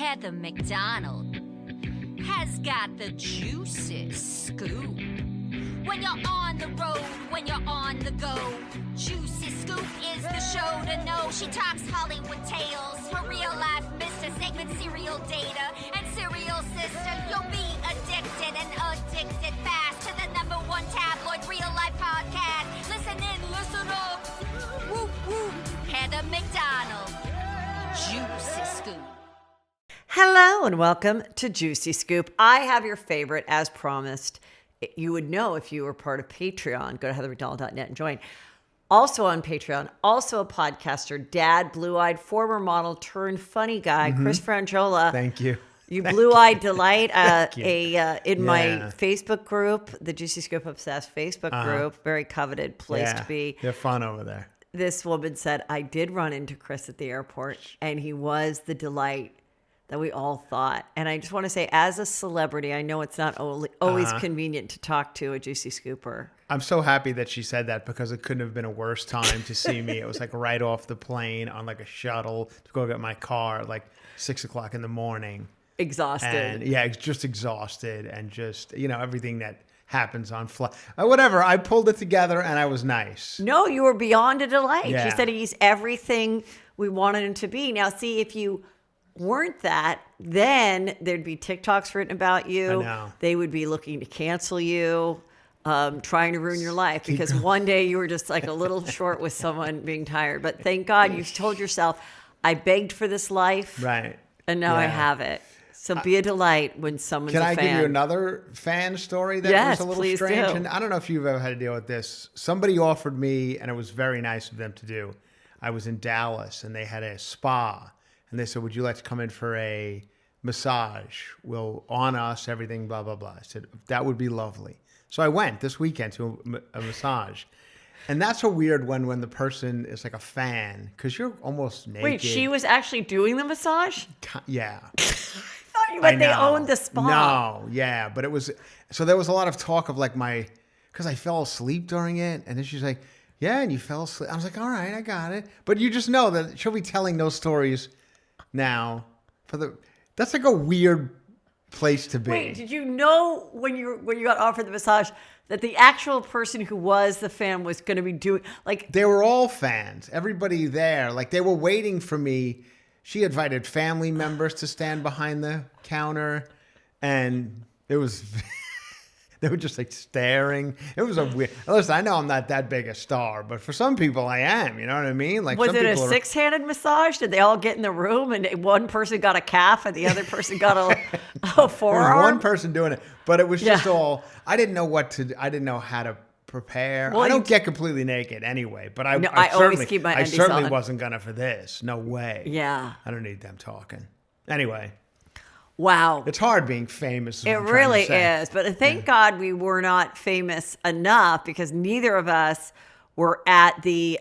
Heather McDonald has got the juiciest scoop. When you're on the road, when you're on the go, Juicy Scoop is the show to know. She talks Hollywood tales, her real life Mr. Segment serial data, and serial sister. You'll be addicted and addicted fast to the #1 tabloid real life podcast. Listen in, listen up. Woo woo. Heather McDonald, Juicy Scoop. Hello and welcome to Juicy Scoop. I have your favorite, as promised. You would know if you were part of Patreon. Go to heathermcdonald.net and join. Also on Patreon, also a podcaster, dad, blue-eyed, former model turned funny guy, Chris Franjola. Thank you. You blue-eyed delight in my Yeah. Facebook group, the Juicy Scoop Obsessed Facebook group. Very coveted place to be. They're fun over there. This woman said, I did run into Chris at the airport, and he was the delight that we all thought. And I just want to say, as a celebrity, I know it's not always convenient to talk to a Juicy Scooper. I'm so happy that she said that because it couldn't have been a worse time to see me. It was like right off the plane on like a shuttle to go get my car at like 6 o'clock in the morning. Exhausted. And yeah, just exhausted and just, everything that happens on flight. Whatever. I pulled it together and I was nice. No, you were beyond a delight. Yeah. She said he's everything we wanted him to be. Now, see, if you weren't that, then there'd be TikToks written about you. I know. They would be looking to cancel you, trying to ruin your life because one day you were just like a little short with someone being tired. But thank God you've told yourself, I begged for this life. Right. And now I Yeah. have it. So be a delight when someone's Can a I fan. give you another fan story that Yes, was a little please strange? do. And I don't know if you've ever had to deal with this. Somebody offered me, and it was very nice of them to do. I was in Dallas, and they had a spa. And they said, would you like to come in for a massage? We'll on us, everything, blah, blah, blah. I said, that would be lovely. So I went this weekend to a massage. And that's a weird one when the person is like a fan, because you're almost naked. Wait, she was actually doing the massage? Yeah. I thought you meant they owned the spa. No, yeah. But it was, so there was a lot of talk of like because I fell asleep during it. And then she's like, yeah, and you fell asleep. I was like, all right, I got it. But you just know that she'll be telling those stories now that's like a weird place to be. Wait, did you know when you got offered the massage that the actual person who was the fan was going to be doing like They were all fans. Everybody there, like they were waiting for me. She invited family members to stand behind the counter, and it was they were just like staring. It was a weird. Listen, I know I'm not that big a star, but for some people I am. You know what I mean? Like, was some it a people six-handed massage? Did they all get in the room and one person got a calf and the other person got a forearm? There was one person doing it, but it was just all. I didn't know I didn't know how to prepare. Well, I don't get completely naked anyway, but I always certainly, keep my I undies certainly on. wasn't gonna for this. No way. Yeah. I don't need them talking. Anyway, Wow. it's hard being famous. Is what It I'm trying to really say. is. But thank God we were not famous enough because neither of us were at the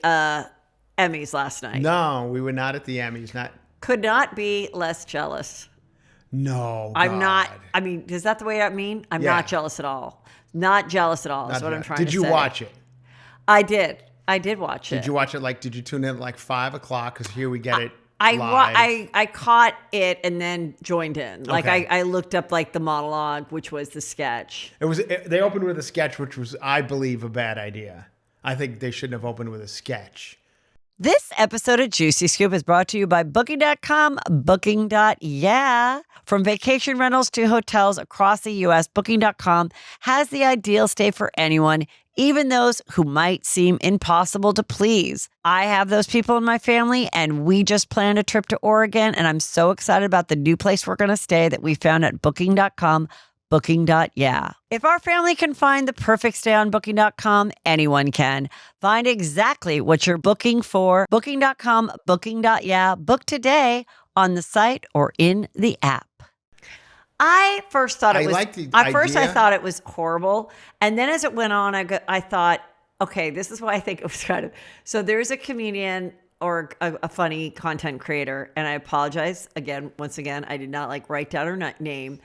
Emmys last night. No, we were not at the Emmys. Could not be less jealous. No, I'm God. not. I mean, is that the way I mean? I'm Yeah. not jealous at all. Not jealous at all. That's what I'm trying to say. Did you watch it? I did. I did watch it. Did you watch it? Did you tune in at 5 o'clock? Because here we get it I live. I caught it and then joined in. Okay. I looked up the monologue, which was the sketch. They opened with a sketch, which was, I believe, a bad idea. I think they shouldn't have opened with a sketch. This episode of Juicy Scoop is brought to you by Booking.com, Booking.yeah. From vacation rentals to hotels across the U.S., Booking.com has the ideal stay for anyone, even those who might seem impossible to please. I have those people in my family, and we just planned a trip to Oregon, and I'm so excited about the new place we're going to stay that we found at Booking.com, Booking.yeah. If our family can find the perfect stay on Booking.com, anyone can. Find exactly what you're booking for. Booking.com, Booking.yeah. Book today on the site or in the app. I first thought it was. I thought it was horrible, and then as it went on, I thought, okay, this is why I think it was kind of. So there's a comedian or a funny content creator, and I apologize once again, I did not write down her name.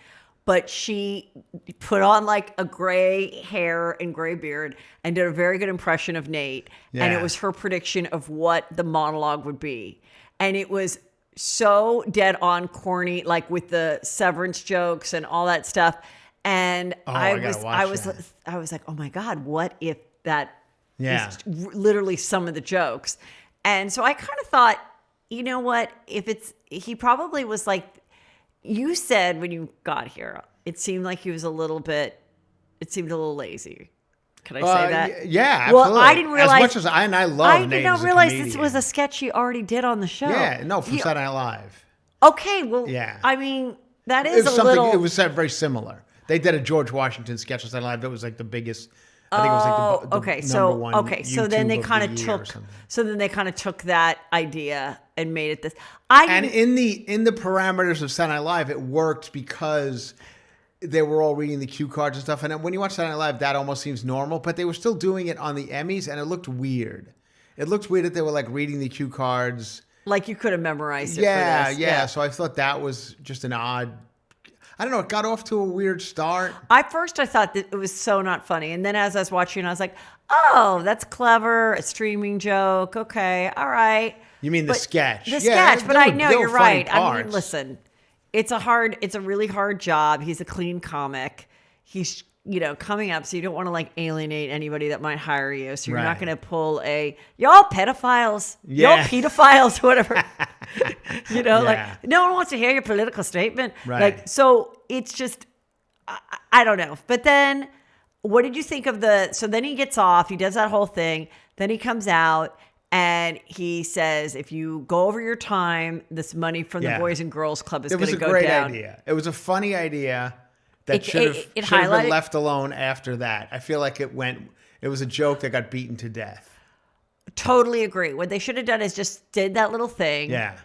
But she put on a gray hair and gray beard and did a very good impression of Nate. Yeah. And it was her prediction of what the monologue would be. And it was so dead on corny, like with the severance jokes and all that stuff. And I gotta watch that. I was like, oh my God, what if that Yeah. is literally some of the jokes? And so I kind of thought, you know what? He probably was like, you said when you got here, it seemed like he was a little lazy. Can I say that? Yeah, absolutely. Well, I didn't realize. As much as I love I Nate did not as a realize this comedian. was a sketch he already did on the show. Yeah, no, from Saturday Night Live. Okay, well, Yeah. I mean, that It is was a something. little. It was very similar. They did a George Washington sketch on Saturday Night Live that was like the biggest. I think it was like the okay, number one so then they YouTube of kind the of year or took. something. So then they kind of took that idea and made it this. And in the parameters of Saturday Night Live, it worked because they were all reading the cue cards and stuff. And when you watch Saturday Night Live, that almost seems normal. But they were still doing it on the Emmys, and it looked weird. It looked weird that they were like reading the cue cards. like you could have memorized it. Yeah, for this. yeah. So I thought that was just an odd. I don't know. It got off to a weird start. At first, I thought that it was so not funny, and then as I was watching, I was like, "Oh, that's clever, a streaming joke. Okay, all right." You mean the sketch? The Yeah, sketch, but there I were- know there you're were funny right. I mean, parts. listen, it's a really hard job. He's a clean comic. He's coming up, so you don't want to like alienate anybody that might hire you. So you're not Right. going to pull y'all pedophiles, y'all Yeah. pedophiles, whatever. Yeah. Like no one wants to hear your political statement. Right. Like so, it's just I don't know. But then, what did you think of so then he gets off, he does that whole thing, then he comes out and he says, if you go over your time, this money from the Yeah. Boys and Girls Club is It going was to a go great down. idea. It was a funny idea that It should have been highlighted- left alone after that. I feel like it was a joke that got beaten to death. Totally agree. What they should have done is just did that little thing. Yeah.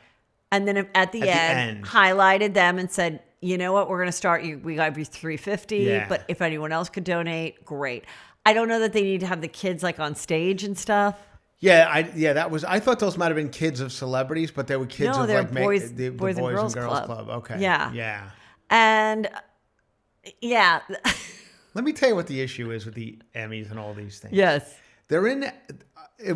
And then at the end, highlighted them and said, you know what, we're going to start you. We got you $350, Yeah. but if anyone else could donate, great. I don't know that they need to have the kids like on stage and stuff. Yeah, I thought those might have been kids of celebrities, but they were kids No, of they're like Boys and Girls Club. Okay. Yeah. Yeah. And yeah. Let me tell you what the issue is with the Emmys and all these things. Yes. They're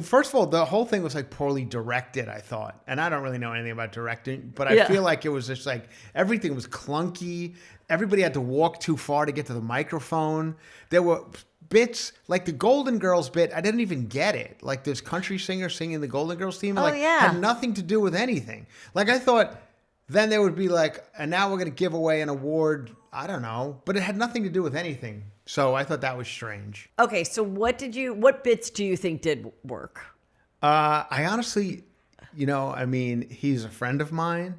first of all, the whole thing was like poorly directed, I thought. And I don't really know anything about directing, but I feel like it was just like everything was clunky. Everybody had to walk too far to get to the microphone. There were bits like the Golden Girls bit. I didn't even get it. Like this country singer singing the Golden Girls theme, had nothing to do with anything. Like I thought then there would be like, and now we're going to give away an award. I don't know, but it had nothing to do with anything. So I thought that was strange. Okay, so what bits do you think did work? I honestly, I mean, he's a friend of mine,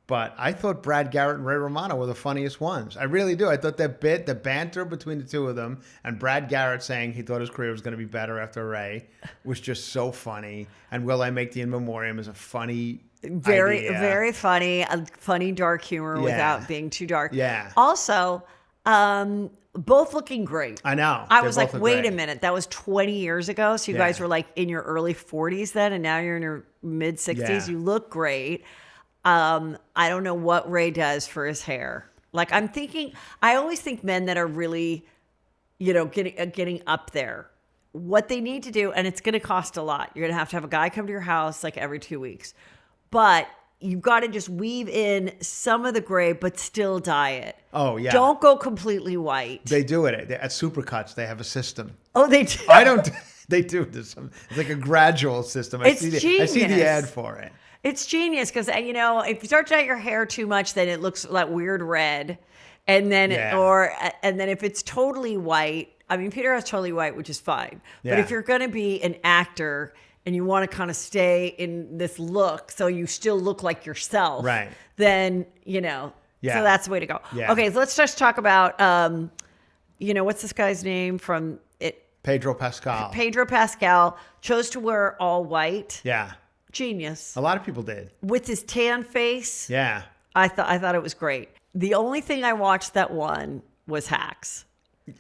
but I thought Brad Garrett and Ray Romano were the funniest ones. I really do. I thought that bit, the banter between the two of them, and Brad Garrett saying he thought his career was going to be better after Ray was just so funny. And Will I Make the In Memoriam is a funny Very, idea. very funny. A funny dark humor without being too dark. Yeah. Also, both looking great. I know. I They was both like, look wait great. a minute. That was 20 years ago. So you guys were like in your early 40s then, and now you're in your mid 60s. Yeah. You look great. I don't know what Ray does for his hair. Like I always think men that are really, getting up there, what they need to do, and it's going to cost a lot. You're going to have a guy come to your house like every 2 weeks, but you've got to just weave in some of the gray, but still dye it. Oh, yeah. Don't go completely white. They do it. At Supercuts, they have a system. Oh, they do. I don't. They do this. It's like a gradual system. I It's see the genius. ad for it. It's genius because if you start to dye your hair too much, then it looks like weird red, and then and then if it's totally white, I mean Peter has totally white, which is fine. But Yeah. if you're going to be an actor and you want to kind of stay in this look, so you still look like yourself, Right. Then So that's the way to go. Yeah. Okay, so let's just talk about what's this guy's name from it? Pedro Pascal. Pedro Pascal chose to wear all white. Yeah. Genius. A lot of people did. With his tan face. Yeah. I thought it was great. The only thing I watched that won was Hacks.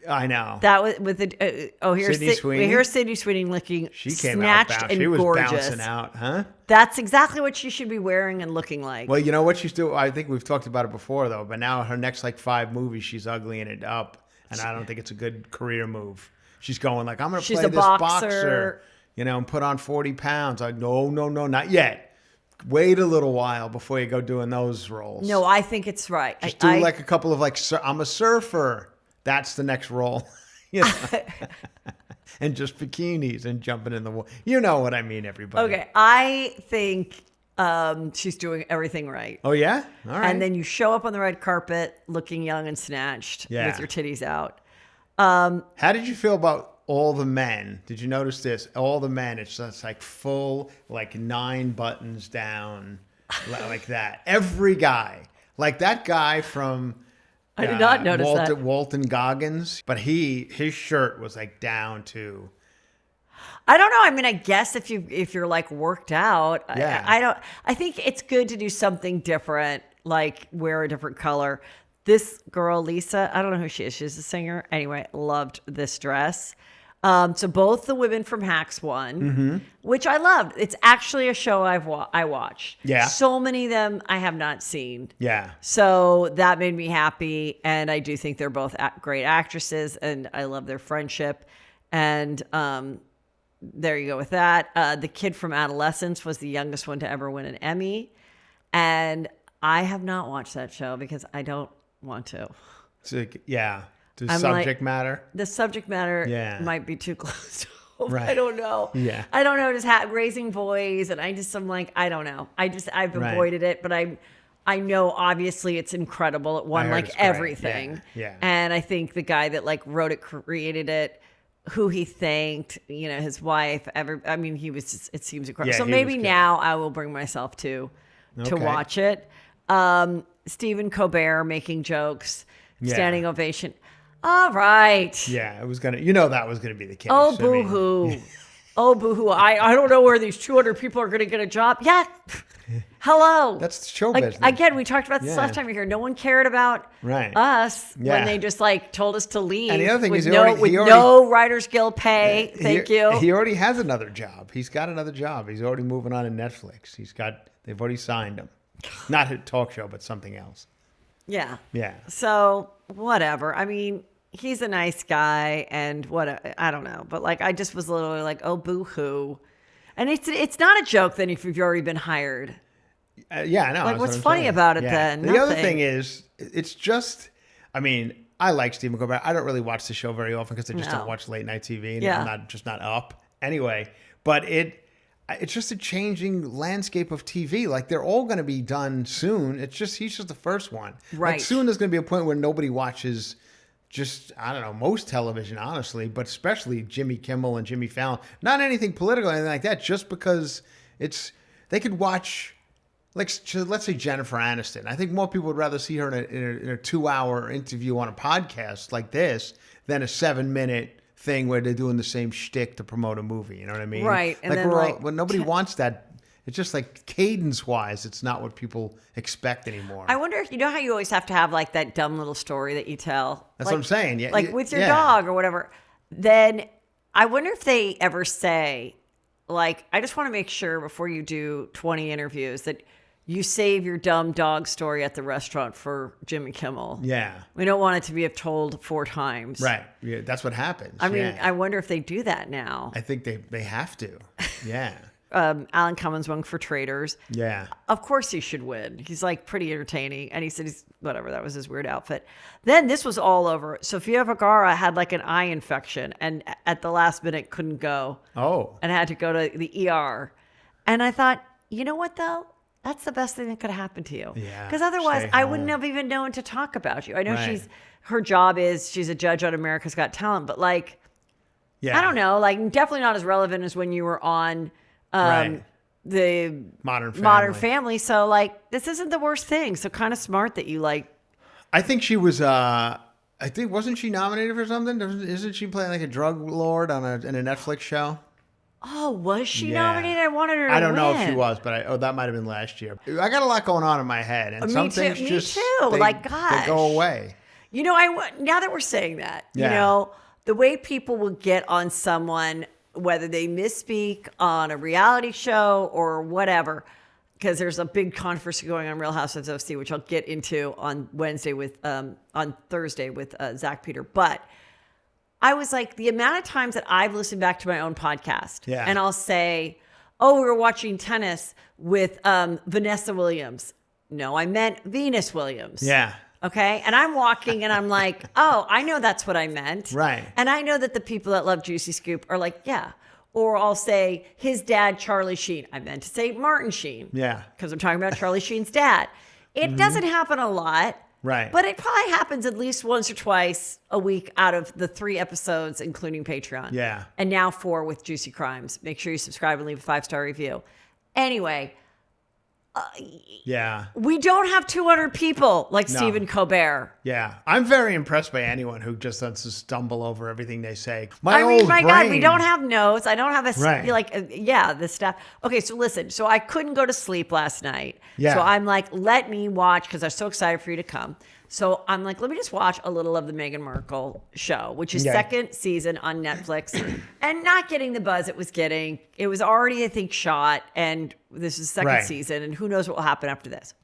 I know. That was with the here's Sydney Sweeney? here's Sydney Sweeney looking She came snatched out. and She was gorgeous. bouncing out, huh? That's exactly what she should be wearing and looking like. Well, you know what she's doing? I think we've talked about it before, though. But now her next 5 movies, she's uglying it up, and I don't think it's a good career move. She's going like, I'm going to She's play a this boxer. and put on 40 pounds. Like, no, not yet. wait a little while before you go doing those roles. No, I think it's right. Just do like a couple of like, I'm a surfer. That's the next role. You know? And just bikinis and jumping in the water. You know what I mean, everybody. Okay, I think she's doing everything right. Oh, yeah? All right. And then you show up on the red carpet looking young and snatched with your titties out. How did you feel about all the men? Did you notice this? All the men, it's just like full, like 9 buttons down, like that. Every guy. Like that guy from... I did not notice that. Walton Goggins, but his shirt was like down to... I don't know. I mean, I guess if you're like worked out, yeah. I think it's good to do something different, like wear a different color. This girl, Lisa, I don't know who she is. She's a singer. Anyway, loved this dress. So both the women from Hacks won, which I loved. It's actually a show I watched. Yeah. So many of them I have not seen. Yeah. So that made me happy. And I do think they're both great actresses and I love their friendship. And there you go with that. The kid from Adolescence was the youngest one to ever win an Emmy. And I have not watched that show because I don't want to. So, yeah. The subject matter? The subject matter might be too close to home. Right. I don't know. Yeah. I don't know. Just raising boys. And I'm like, I don't know. I've avoided it. But I know obviously it's incredible. It won like everything. Yeah. And I think the guy that like wrote it, created it, who he thanked, you know, his wife, he was just, it seems incredible. Yeah, so maybe now I will bring myself to watch it. Stephen Colbert making jokes, standing ovation. All right. Yeah, it was that was gonna be the case. Oh, boo-hoo. Oh, boo-hoo. I don't know where these 200 people are going to get a job. Yeah. Hello. That's show like, business. Again, we talked about this last time we were here. No one cared about us when they just like told us to leave. And the other thing is no Writers Guild pay. Thank you. He already has another job. He's got another job. He's already moving on to Netflix. They've already signed him. Not a talk show, but something else. Yeah. Yeah. So whatever. I mean, he's a nice guy and I don't know. But like, I just was literally like, oh, boo-hoo. And it's not a joke then if you've already been hired. Yeah, I know. Like, what's funny about it then? The other thing is, it's just, I mean, I like Stephen Colbert. I don't really watch the show very often because I just don't watch late night TV and I'm just not up. Anyway, but it's just a changing landscape of TV. Like, they're all going to be done soon. It's just, he's just the first one. Right. Like, soon there's going to be a point where nobody watches just, I don't know, most television, honestly, but especially Jimmy Kimmel and Jimmy Fallon. Not anything political or anything like that, just because they could watch, like, let's say Jennifer Aniston. I think more people would rather see her in a 2-hour interview on a podcast like this than a 7-minute thing where they're doing the same shtick to promote a movie. You know what I mean? Right. And like, when nobody wants that. It's just like cadence-wise, it's not what people expect anymore. I wonder if, you know how you always have to have like that dumb little story that you tell? That's what I'm saying. Yeah, like with your dog or whatever. Then I wonder if they ever say, like, I just want to make sure before you do 20 interviews that you save your dumb dog story at the restaurant for Jimmy Kimmel. Yeah. We don't want it to be told 4 times. Right. Yeah, that's what happens. I mean, I wonder if they do that now. I think they have to. Yeah. Alan Cummins won for Traders. Yeah. Of course he should win. He's like pretty entertaining. And he said whatever, that was his weird outfit. Then this was all over. Sofia Vergara had like an eye infection and at the last minute couldn't go. Oh. And had to go to the ER. And I thought, you know what though? That's the best thing that could happen to you. Yeah. Because otherwise I wouldn't have even known to talk about you. I know her job is she's a judge on America's Got Talent, but like, I don't know, like definitely not as relevant as when you were on the Modern Family. So like, this isn't the worst thing. So kind of smart that you like. I think she was, wasn't she nominated for something? Isn't she playing like a drug lord in a Netflix show? Oh, was she nominated? I wanted her to I don't know if win. she was, but that might have been last year. I got a lot going on in my head. And some things just, they go away. You know, now that we're saying that, you know, the way people will get on someone, whether they misspeak on a reality show or whatever, because there's a big controversy going on Real Housewives of OC, which I'll get into on Thursday with Zach Peter. But I was like, the amount of times that I've listened back to my own podcast and I'll say, oh, we were watching tennis with Vanessa Williams. No, I meant Venus Williams. Yeah. Okay. And I'm walking and I'm like, oh, I know that's what I meant. Right. And I know that the people that love Juicy Scoop are like, yeah. Or I'll say his dad, Charlie Sheen. I meant to say Martin Sheen. Yeah. Because I'm talking about Charlie Sheen's dad. It doesn't happen a lot. Right. But it probably happens at least once or twice a week out of the 3 episodes, including Patreon. Yeah. And now 4 with Juicy Crimes. Make sure you subscribe and leave a 5-star review. Anyway. Yeah. We don't have 200 people like No. Stephen Colbert. Yeah. I'm very impressed by anyone who just doesn't stumble over everything they say. My brain, God, we don't have notes. I don't have Right. the stuff. Okay, so listen. So I couldn't go to sleep last night. Yeah. So I'm like, let me watch, because I'm so excited for you to come. So I'm like, let me just watch a little of the Meghan Markle show, which is Yeah. second season on Netflix, and not getting the buzz it was getting. It was already, I think, shot, and this is second Right. season, and who knows what will happen after this.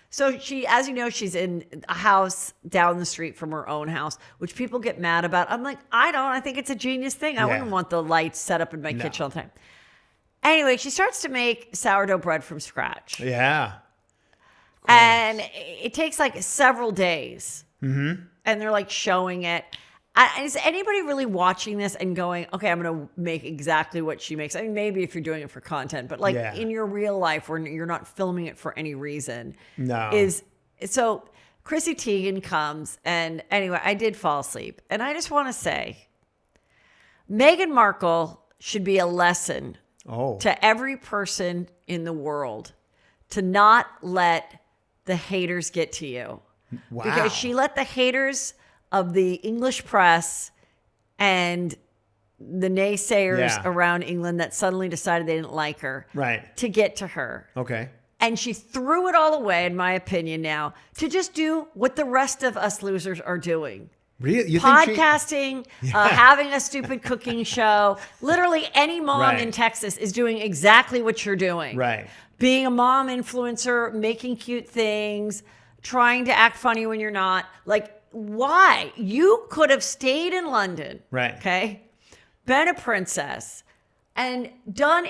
So she, as you know, she's in a house down the street from her own house, which people get mad about. I'm like, I don't. I think it's a genius thing. I Yeah. wouldn't want the lights set up in my No. kitchen all the time. Anyway, she starts to make sourdough bread from scratch. Yeah. And it takes like several days. Mm-hmm. And they're like showing it. Is anybody really watching this and going, okay, I'm going to make exactly what she makes? I mean, maybe if you're doing it for content, but like Yeah. in your real life where you're not filming it for any reason. No. So Chrissy Teigen comes, and anyway, I did fall asleep. And I just want to say, Meghan Markle should be a lesson Oh. to every person in the world to not let the haters get to you. Wow. Because she let the haters of the English press and the naysayers Yeah. around England that suddenly decided they didn't like her Right. to get to her. Okay. And she threw it all away, in my opinion now, to just do what the rest of us losers are doing. Really? You think she- Podcasting, having a stupid cooking show. Literally any mom Right. in Texas is doing exactly what you're doing. Right. Being a mom influencer, making cute things, trying to act funny when you're not. Like, why? You could have stayed in London. Right. Okay. Been a princess and done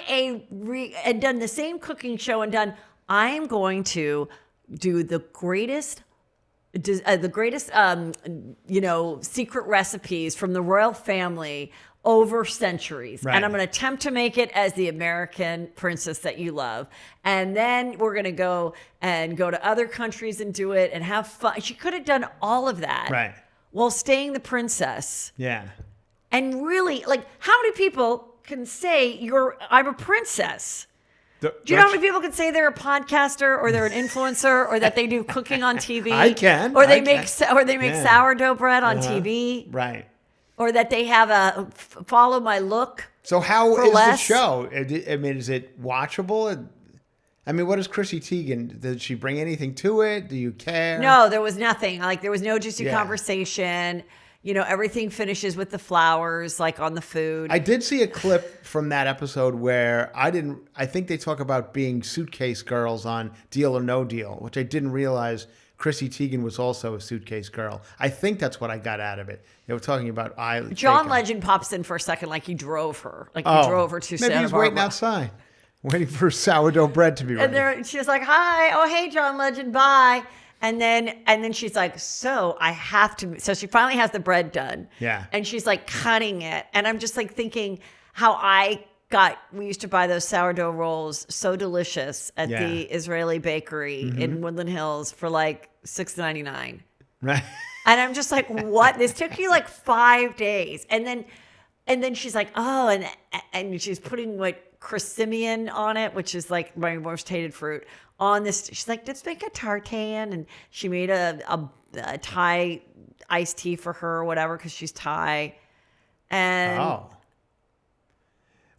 done the same cooking show and done, I am going to do the greatest secret recipes from the royal family over centuries. Right. And I'm going to attempt to make it as the American princess that you love. And then we're going to go to other countries and do it and have fun. She could have done all of that. Right. While staying the princess. Yeah. And really, like, how many people can say I'm a princess? Do you know how many people can say they're a podcaster or they're an influencer or that they do cooking on TV? I can. Or they I make can. sourdough bread on TV. Right. Or that they have a follow my look. So how For is less? the show? I mean, is it watchable? I mean, what is Chrissy Teigen? Did she bring anything to it? Do you care? No, there was nothing. Like, there was no juicy Yeah. conversation. You know, everything finishes with the flowers, like on the food. I did see a clip from that episode where I think they talk about being suitcase girls on Deal or No Deal, which I didn't realize Chrissy Teigen was also a suitcase girl. I think that's what I got out of it. They were talking about John taking- Legend pops in for a second like he drove her. Like he Oh, drove her to maybe Santa he's Barbara. waiting outside, waiting for sourdough bread to be ready. And there, she was like, "Hi, oh hey, John Legend, bye." And then she's like, "So I have to." So she finally has the bread done. Yeah. And she's like cutting it, and I'm just like thinking how we used to buy those sourdough rolls, so delicious at Yeah. the Israeli bakery in Woodland Hills for like $6.99. Right. And I'm just like, what? This took you like 5 days. And then she's like, oh, and she's putting what crucimian on it, which is like my most hated fruit, on this. She's like, let's make a tartan. And she made a Thai iced tea for her or whatever, because she's Thai. And Oh.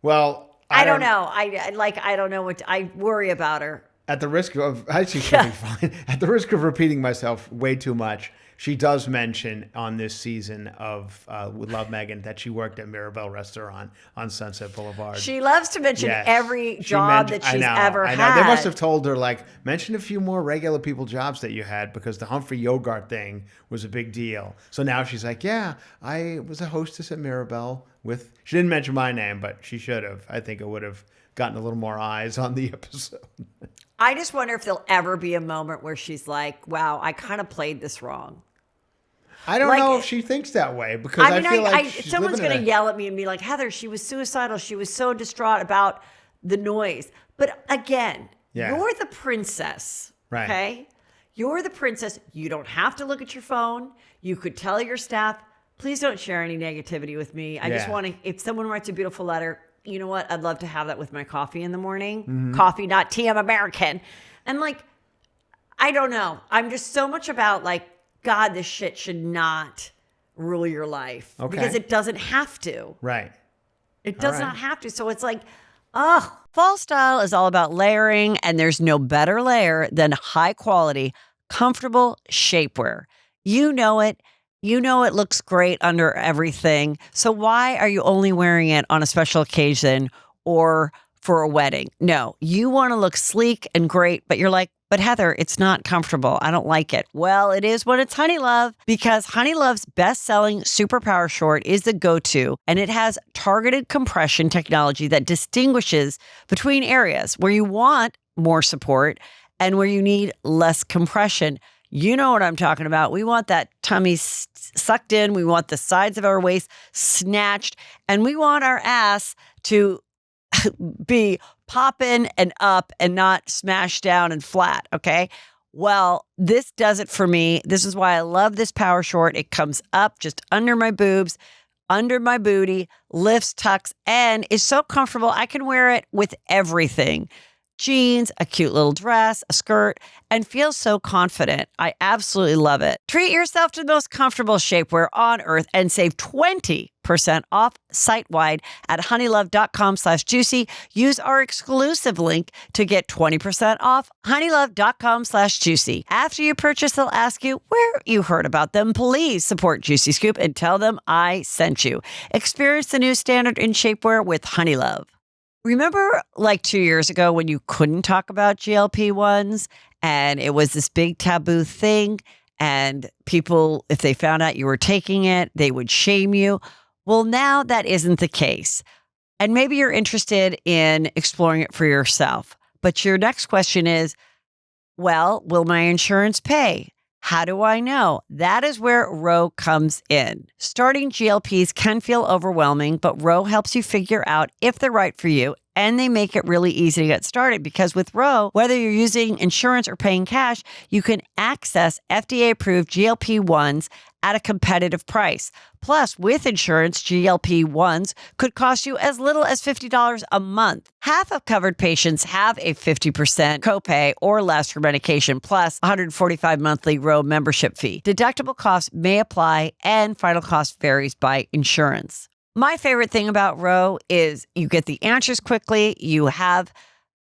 Well, I don't know. I don't know what I worry about her. At the risk of, I think she'll be fine. At the risk of repeating myself way too much, she does mention on this season of We Love Meghan that she worked at Mirabelle Restaurant on Sunset Boulevard. She loves to mention Yes. every She job mentioned- that she's I know, ever I know. had. They must have told her, like, mention a few more regular people jobs that you had, because the Humphrey Yogurt thing was a big deal. So now she's like, yeah, I was a hostess at Mirabelle with, she didn't mention my name, but she should have. I think it would have gotten a little more eyes on the episode. I just wonder if there'll ever be a moment where she's like, wow, I kind of played this wrong. I don't know if she thinks that way because I feel like someone's going to yell at me and be like, Heather, she was suicidal. She was so distraught about the noise. But again, you're the princess, right? Okay? You're the princess. You don't have to look at your phone. You could tell your staff, please don't share any negativity with me. I just want to, if someone writes a beautiful letter, you know what? I'd love to have that with my coffee in the morning. Mm-hmm. Coffee, not tea. I'm American. And like, I don't know. I'm just so much about like, God, this shit should not rule your life because it doesn't have to. Right. It does not have to. So it's like, fall style is all about layering, and there's no better layer than high quality, comfortable shapewear. You know it. You know it looks great under everything. So why are you only wearing it on a special occasion or for a wedding? No, you want to look sleek and great, but you're like, but Heather, it's not comfortable. I don't like it. Well, it is when it's Honeylove, because Honeylove's best-selling Superpower Short is the go-to, and it has targeted compression technology that distinguishes between areas where you want more support and where you need less compression. You know what I'm talking about. We want that tummy sucked in. We want the sides of our waist snatched, and we want our ass to be popping and up and not smashed down and flat. Okay. Well, this does it for me. This is why I love this power short. It comes up just under my boobs, under my booty, lifts, tucks, and is so comfortable. I can wear it with everything. Jeans, a cute little dress, a skirt, and feel so confident. I absolutely love it. Treat yourself to the most comfortable shapewear on earth and save 20% off site-wide at honeylove.com/juicy. Use our exclusive link to get 20% off honeylove.com/juicy. After you purchase, they'll ask you where you heard about them. Please support Juicy Scoop and tell them I sent you. Experience the new standard in shapewear with Honeylove. Remember like 2 years ago when you couldn't talk about GLP-1s and it was this big taboo thing and people, if they found out you were taking it, they would shame you? Well, now that isn't the case. And maybe you're interested in exploring it for yourself. But your next question is, well, will my insurance pay? How do I know? That is where Ro comes in. Starting GLPs can feel overwhelming, but Ro helps you figure out if they're right for you, and they make it really easy to get started because with Ro, whether you're using insurance or paying cash, you can access FDA-approved GLP-1s at a competitive price. Plus, with insurance, GLP-1s could cost you as little as $50 a month. Half of covered patients have a 50% copay or less for medication, plus $145 monthly Ro membership fee. Deductible costs may apply, and final cost varies by insurance. My favorite thing about Ro is you get the answers quickly, you have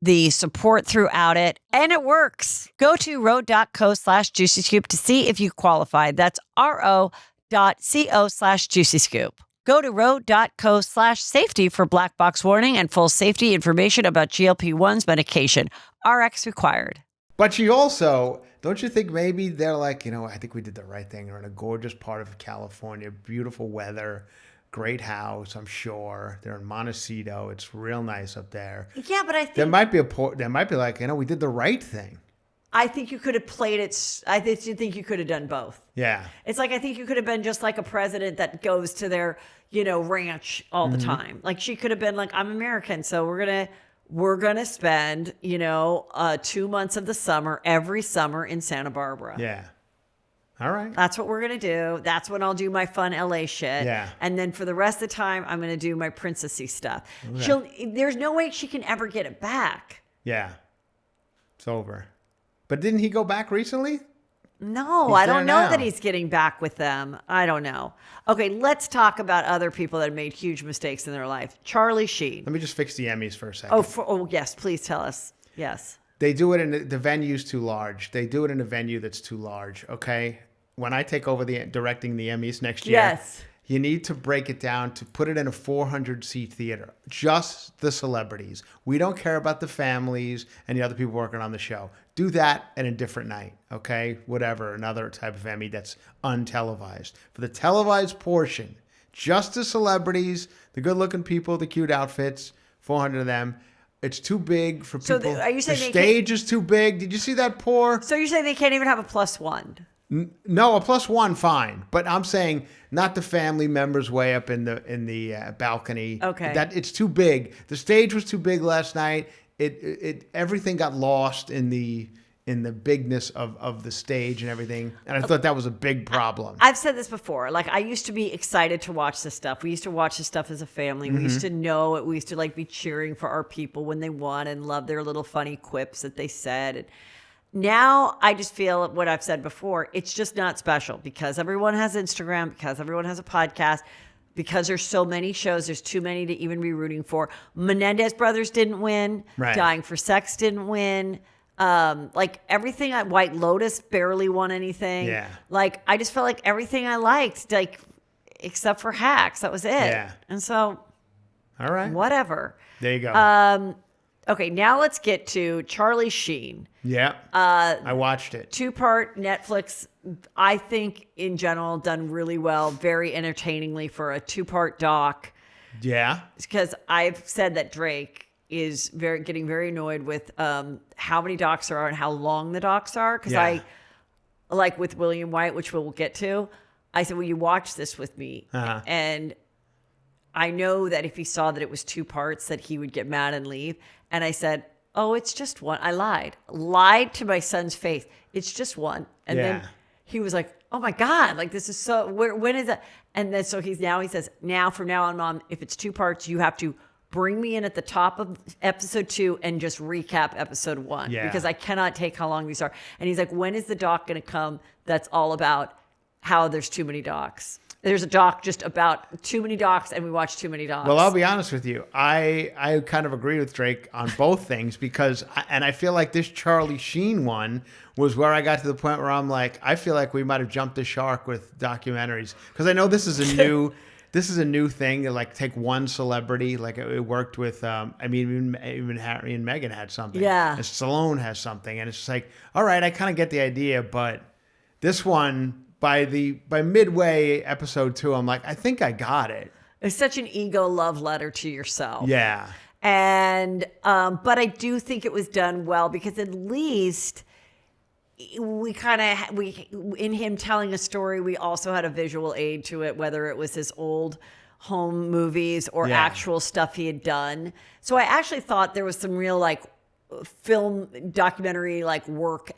the support throughout it, and it works. Go to ro.co/juicyscoop to see if you qualify. That's ro.co/juicyscoop. Go to ro.co/safety for black box warning and full safety information about GLP-1s medication. RX required. But she also, don't you think maybe they're like, I think we did the right thing. We're in a gorgeous part of California, beautiful weather. Great house, I'm sure. They're in Montecito. It's real nice up there. Yeah, but I think there might be like, we did the right thing. I think you could have played it. I think you could have done both. Yeah. It's like, I think you could have been just like a president that goes to their, ranch all the time. Like she could have been like, I'm American, so we're going to spend, 2 months of the summer, every summer in Santa Barbara. Yeah. All right. That's what we're going to do. That's when I'll do my fun LA shit. Yeah. And then for the rest of the time, I'm going to do my princessy stuff. Okay. There's no way she can ever get it back. Yeah. It's over. But didn't he go back recently? No, I don't know that he's getting back with them. I don't know. Okay, let's talk about other people that have made huge mistakes in their life. Charlie Sheen. Let me just fix the Emmys for a second. Oh yes, please tell us. Yes. They do it in the venue's too large. They do it in a venue that's too large, okay? When I take over directing the Emmys next year, yes, you need to break it down to put it in a 400-seat theater. Just the celebrities. We don't care about the families and the other people working on the show. Do that at a different night, okay? Whatever, another type of Emmy that's untelevised. For the televised portion, just the celebrities, the good-looking people, the cute outfits, 400 of them. It's too big for So people. are you saying the they stage is too big? Did you see that pour? So you're saying they can't even have a +1? No, a +1, fine. But I'm saying not the family members way up in the balcony. Okay. That it's too big. The stage was too big last night. It everything got lost in the bigness of the stage and everything. And I thought that was a big problem. I've said this before. Like, I used to be excited to watch this stuff. We used to watch this stuff as a family. We used to know it. We used to like be cheering for our people when they won and love their little funny quips that they said. And now I just feel what I've said before. It's just not special because everyone has Instagram, because everyone has a podcast, because there's so many shows. There's too many to even be rooting for. Menendez brothers didn't win. Right. Dying for Sex didn't win. Like everything White Lotus barely won anything. Yeah. Like I just felt like everything I liked, like except for Hacks, that was it. Yeah. And so, All right. whatever. There you go. Okay, now let's get to Charlie Sheen. Yeah. I watched it. 2-part Netflix. I think in general done really well, very entertainingly for a 2-part doc. Yeah. Because I've said that Drake is getting very annoyed with how many docs there are and how long the docs are. Because I, like with William White, which we'll get to, I said, will you watch this with me? Uh-huh. And I know that if he saw that it was 2 parts that he would get mad and leave. And I said, oh, it's just one. I lied to my son's face. It's just one. And then he was like, oh my God, like this is so, when is that? And then so he says, from now on, Mom, if it's 2 parts, you have to bring me in at the top of episode 2 and just recap episode 1 because I cannot take how long these are. And he's like, when is the doc going to come that's all about how there's too many docs? There's a doc just about too many docs and we watch too many docs. Well, I'll be honest with you. I kind of agree with Drake on both things because I feel like this Charlie Sheen one was where I got to the point where I'm like, I feel like we might have jumped the shark with documentaries because I know this is a new this is a new thing to like take one celebrity. Like it worked with even Harry and Meghan had something. Yeah. And Stallone has something. And it's just like, all right, I kind of get the idea, but this one by midway episode 2, I'm like, I think I got it. It's such an ego love letter to yourself. Yeah. And but I do think it was done well because at least we in him telling a story, we also had a visual aid to it, whether it was his old home movies or actual stuff he had done. So I actually thought there was some real like film documentary like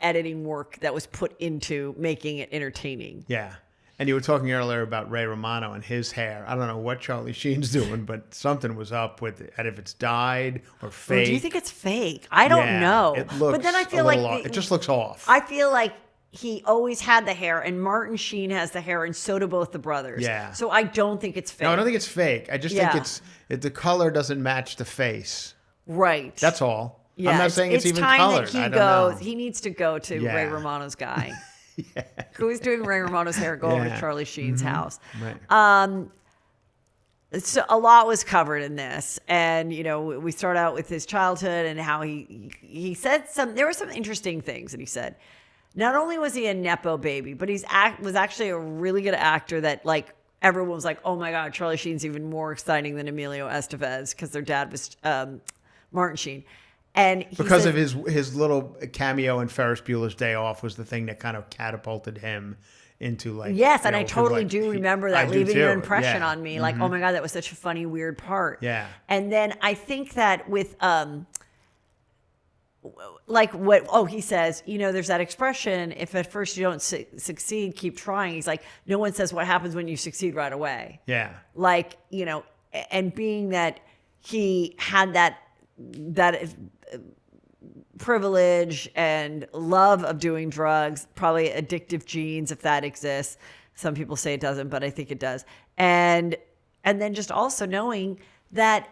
editing work that was put into making it entertaining. Yeah. And you were talking earlier about Ray Romano and his hair. I don't know what Charlie Sheen's doing, but something was up with it. And if it's dyed or fake. Or do you think it's fake? I don't know. It looks but then I feel it just looks off. I feel like he always had the hair, and Martin Sheen has the hair, and so do both the brothers. Yeah. So I don't think it's fake. No, I don't think it's fake. I just think the color doesn't match the face. Right. That's all. Yeah, I'm not saying it's even time colored. That I don't know. He needs to go to Ray Romano's guy. Who's doing Ray Romano's hair? Go over to Charlie Sheen's house. Right. So a lot was covered in this, and we start out with his childhood and how he said there were some interesting things that he said. Not only was he a nepo baby, but was actually a really good actor that like everyone was like, oh my God, Charlie Sheen's even more exciting than Emilio Estevez because their dad was Martin Sheen. And because of his little cameo in Ferris Bueller's Day Off was the thing that kind of catapulted him into like. Yes, and I totally do remember that leaving an impression on me. Like, oh my God, that was such a funny, weird part. Yeah. And then I think that with he says, there's that expression, if at first you don't succeed, keep trying. He's like, no one says what happens when you succeed right away. Yeah. Like, and being that he had that privilege and love of doing drugs, probably addictive genes, if that exists. Some people say it doesn't, but I think it does. And then just also knowing that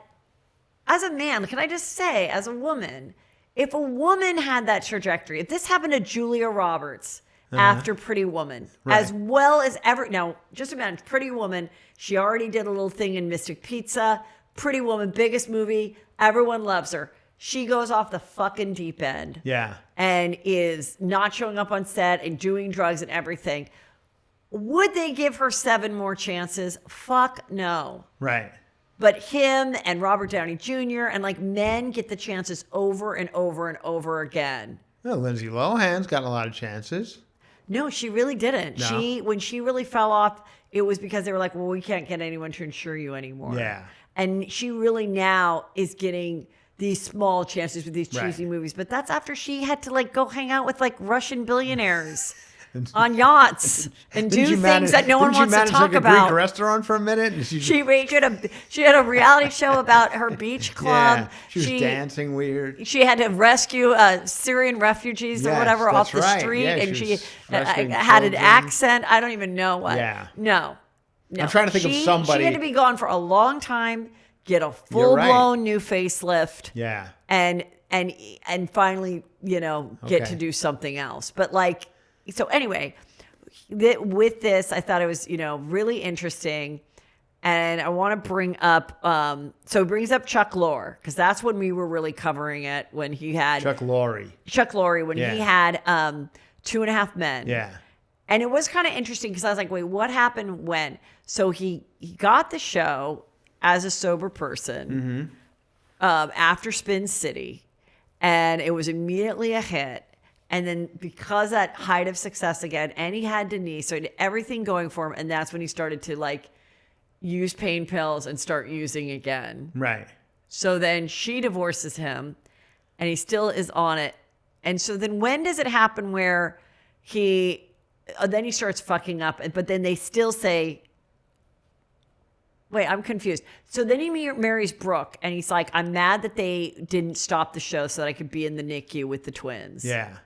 as a man, can I just say, as a woman, if a woman had that trajectory, if this happened to Julia Roberts after Pretty Woman, as well as ever, now just imagine Pretty Woman, she already did a little thing in Mystic Pizza, Pretty Woman, biggest movie, everyone loves her. She goes off the fucking deep end. Yeah. And is not showing up on set and doing drugs and everything. Would they give her 7 more chances? Fuck no. Right. But him and Robert Downey Jr. and like men get the chances over and over and over again. Well, Lindsay Lohan's gotten a lot of chances. No, she really didn't. No. When she really fell off, it was because they were like, well, we can't get anyone to insure you anymore. Yeah. And she really now is getting these small chances with these cheesy movies. But that's after she had to like go hang out with like Russian billionaires on yachts and do things that no one wants to talk like about. A Greek restaurant for a minute. And she had a reality show about her beach club. Yeah, she was dancing weird. She had to rescue Syrian refugees or whatever off the street, and she had an accent. I don't even know what. Yeah. No. I'm trying to think of somebody. She had to be gone for a long time, get a full-blown new facelift. Yeah. And finally, get to do something else. But like, so anyway, with this, I thought it was, really interesting. And I want to bring up, so it brings up Chuck Lorre, because that's when we were really covering it, when he had Chuck Lorre, when he had 2.5 Men. Yeah. And it was kind of interesting because I was like, wait, what happened when? So he got the show as a sober person after Spin City, and it was immediately a hit. And then because that height of success again, and he had Denise, so he had everything going for him, and that's when he started to like use pain pills and start using again. Right. So then she divorces him, and he still is on it. And so then when does it happen where then he starts fucking up, but then they still say, wait, I'm confused. So then he marries Brooke, and he's like, I'm mad that they didn't stop the show so that I could be in the NICU with the twins. Yeah.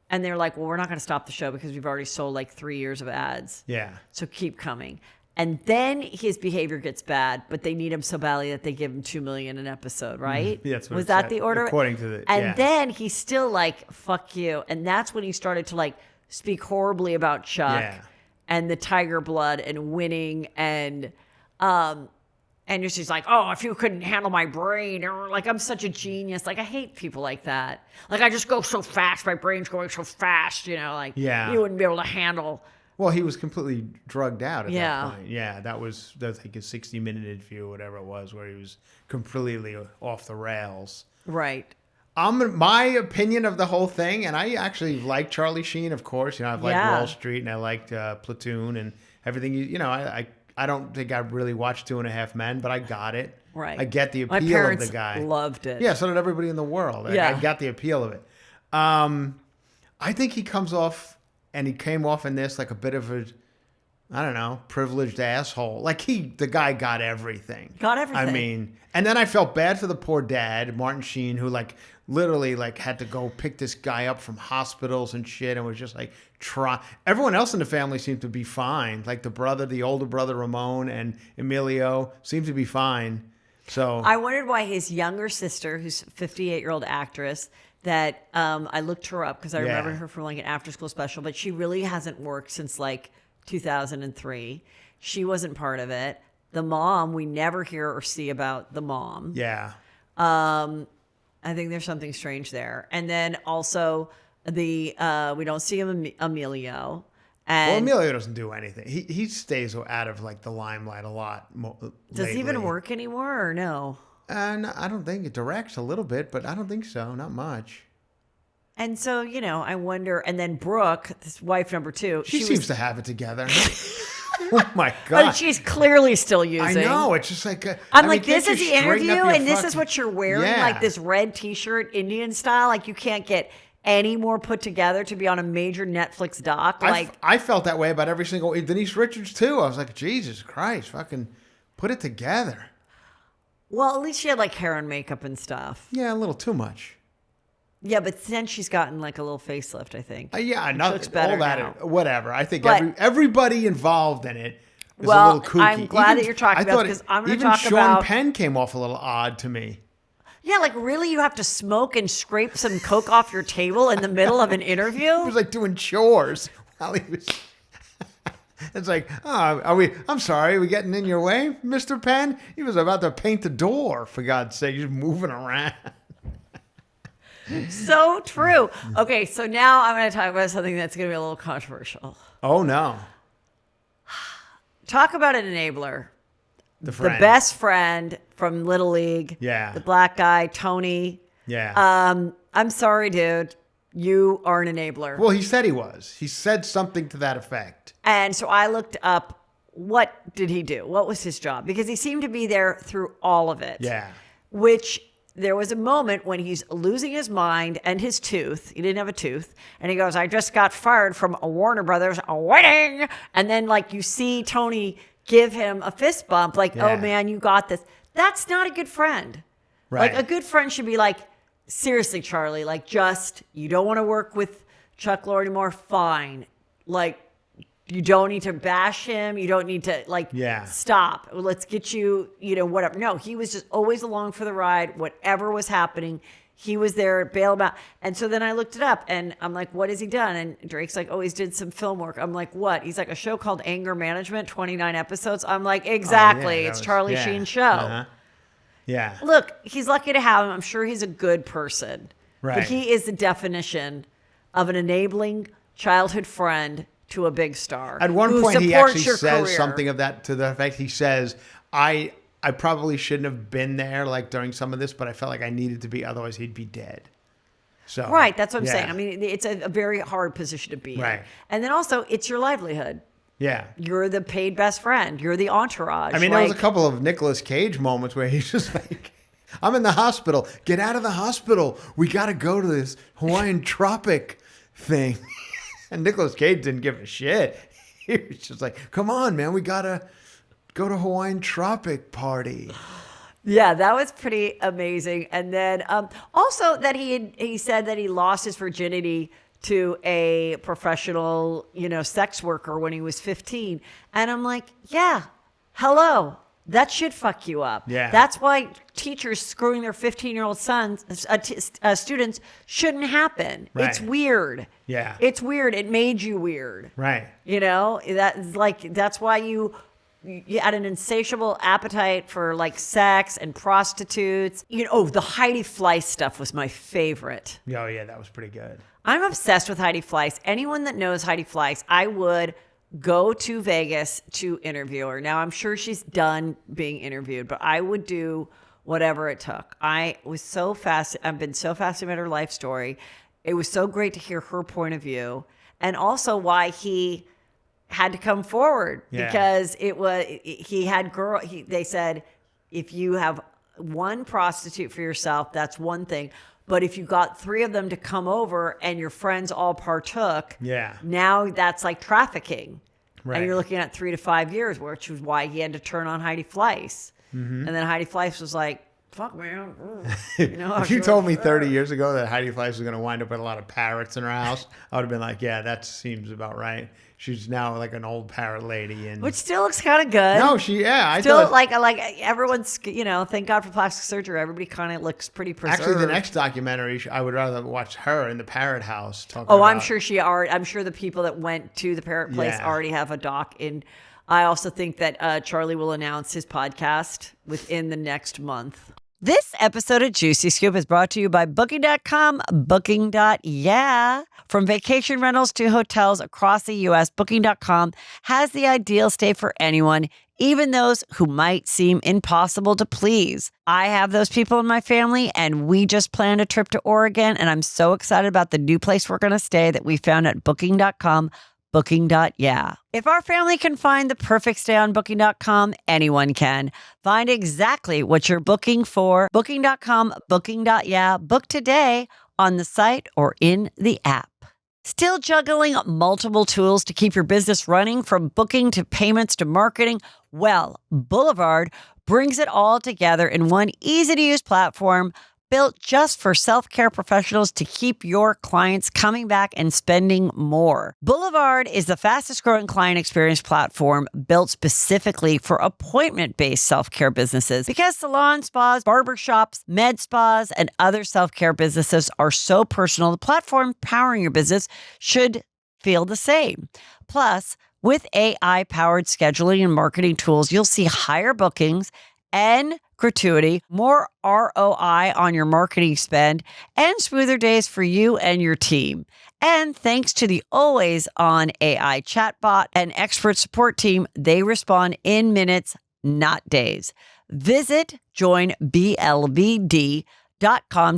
And they're like, well, we're not going to stop the show because we've already sold like 3 years of ads. Yeah. So keep coming. And then his behavior gets bad, but they need him so badly that they give him $2 million an episode, right? Yeah, that's what was it that said, the order? according to the. And then he's still like, fuck you. And that's when he started to like speak horribly about Chuck and the tiger blood and winning and she's like, oh, if you couldn't handle my brain, or like I'm such a genius. Like I hate people like that. Like I just go so fast, my brain's going so fast, like you wouldn't be able to handle. Well, he was completely drugged out at Yeah. that point. Yeah, that was like a 60-minute interview or whatever it was, where he was completely off the rails. Right. My opinion of the whole thing, and I actually like Charlie Sheen, of course. I've liked Wall Street, and I liked Platoon and everything. I don't think I really watched 2.5 Men, but I got it. Right. I get the My appeal parents of the guy. loved it. Yeah, so did everybody in the world. Yeah. I got the appeal of it. I think he comes off, and he came off in this like a bit of a, I don't know, privileged asshole. Like the guy got everything. Got everything. I mean, and then I felt bad for the poor dad, Martin Sheen, who like literally like had to go pick this guy up from hospitals and shit, and was just like everyone else in the family seemed to be fine. Like the older brother Ramon and Emilio seemed to be fine. So I wondered why his younger sister, who's a 58-year-old actress, that I looked her up because I remember her from like an after-school special, but she really hasn't worked since like 2003. She wasn't part of it. The mom, we never hear or see about the mom. Yeah. I think there's something strange there. And then also we don't see Emilio. And Emilio doesn't do anything. He stays out of like the limelight a lot. Does he even work anymore or no? No, I don't think it directs a little bit, but I don't think so. Not much. And so, I wonder. And then Brooke, this wife number 2, she seems to have it together. Oh my God. But she's clearly still using. I know. It's just like I'm like, this is the interview, and this is fucking... what you're wearing, like this red T-shirt, Indian style. Like you can't get any more put together to be on a major Netflix doc. Like I felt that way about every single Denise Richards too. I was like, Jesus Christ, fucking put it together. Well, at least she had like hair and makeup and stuff. Yeah, a little too much. Yeah, but then she's gotten like a little facelift, I think. Yeah, looks better all that, now. whatever. I think everybody involved in it is a well, little kooky. I'm glad that you're talking about because I'm going to talk Even Sean Penn came off a little odd to me. Yeah, like really, you have to smoke and scrape some coke off your table in the middle of an interview? He was like doing chores while he was. It's like, I'm sorry, are we getting in your way, Mr. Penn? He was about to paint the door, for God's sake. He's moving around. So true. Okay, so now I'm going to talk about something that's going to be a little controversial. Oh, no. Talk about an enabler. The friend. The best friend from Little League. Yeah. The black guy, Tony. Yeah. I'm sorry, dude. You are an enabler. Well, he said he was. He said something to that effect. And so I looked up, what did he do? What was his job? Because he seemed to be there through all of it. Yeah. Which there was a moment when he's losing his mind and his tooth. He didn't have a tooth. And he goes, I just got fired from a Warner Brothers wedding. And then like you see Tony give him a fist bump, like, oh man, you got this. That's not a good friend. Right. Like a good friend should be like, seriously, Charlie, like just, you don't want to work with Chuck Lorre anymore? Fine. Like, you don't need to bash him. You don't need to like stop. Let's get you, whatever. No, he was just always along for the ride. Whatever was happening, he was there, bail him out. And so then I looked it up and I'm like, what has he done? And Drake's like, oh, he's did some film work. I'm like, what? He's like, a show called Anger Management, 29 episodes. I'm like, exactly. It's Charlie Sheen's show. Uh-huh. Yeah. Look, he's lucky to have him. I'm sure he's a good person. Right. But he is the definition of an enabling childhood friend to a big star. At one point, he actually says career. something of that to the effect. He says, I probably shouldn't have been there like during some of this, but I felt like I needed to be, otherwise he'd be dead. So right, that's what I'm saying. I mean, it's a very hard position to be in. Right. And then also, it's your livelihood. Yeah. You're the paid best friend. You're the entourage. I mean, there was a couple of Nicolas Cage moments where he's just like, I'm in the hospital. Get out of the hospital. We got to go to this Hawaiian tropic thing. And Nicolas Cage didn't give a shit. He was just like, come on, man. We got to go to Hawaiian tropic party. Yeah, that was pretty amazing. And then also that he said that he lost his virginity to a professional, sex worker when he was 15. And I'm like, yeah, hello. That should fuck you up. Yeah. That's why teachers screwing their 15-year-old students shouldn't happen. Right. It's weird. Yeah. It's weird. It made you weird. Right. That's why you had an insatiable appetite for like sex and prostitutes. The Heidi Fleiss stuff was my favorite. Oh, yeah, that was pretty good. I'm obsessed with Heidi Fleiss. Anyone that knows Heidi Fleiss, I would go to Vegas to interview her. Now, I'm sure she's done being interviewed, but I would do whatever it took. I've been so fascinated by her life story. It was so great to hear her point of view, and also why he had to come forward because they said, if you have one prostitute for yourself, that's one thing. But if you got 3 of them to come over and your friends all partook, now that's like trafficking. Right. And you're looking at 3 to 5 years, which was why he had to turn on Heidi Fleiss. Mm-hmm. And then Heidi Fleiss was like, fuck, man. If you told me 30 years ago that Heidi Fleiss was going to wind up with a lot of parrots in her house, I would have been like, yeah, that seems about right. She's now like an old parrot lady, and which still looks kind of good. No, I still like everyone's. Thank God for plastic surgery. Everybody kind of looks pretty preserved. Actually, the next documentary, I would rather watch her in the parrot house. I'm sure I'm sure the people that went to the parrot place already have a doc. And I also think that Charlie will announce his podcast within the next month. This episode of Juicy Scoop is brought to you by Booking.com, Booking.yeah. From vacation rentals to hotels across the U.S., Booking.com has the ideal stay for anyone, even those who might seem impossible to please. I have those people in my family, and we just planned a trip to Oregon, and I'm so excited about the new place we're going to stay that we found at Booking.com, Booking.yeah. If our family can find the perfect stay on Booking.com, anyone can. Find exactly what you're booking for. Booking.com, Booking.yeah. Book today on the site or in the app. Still juggling multiple tools to keep your business running, from booking to payments to marketing? Well, Boulevard brings it all together in one easy-to-use platform built just for self-care professionals to keep your clients coming back and spending more. Boulevard is the fastest growing client experience platform built specifically for appointment-based self-care businesses, because salons, spas, barbershops, med spas, and other self-care businesses are so personal. The platform powering your business should feel the same. Plus, with AI-powered scheduling and marketing tools, you'll see higher bookings and gratuity, more ROI on your marketing spend, and smoother days for you and your team. And thanks to the always-on AI chatbot and expert support team, they respond in minutes, not days. Visit joinblvd.com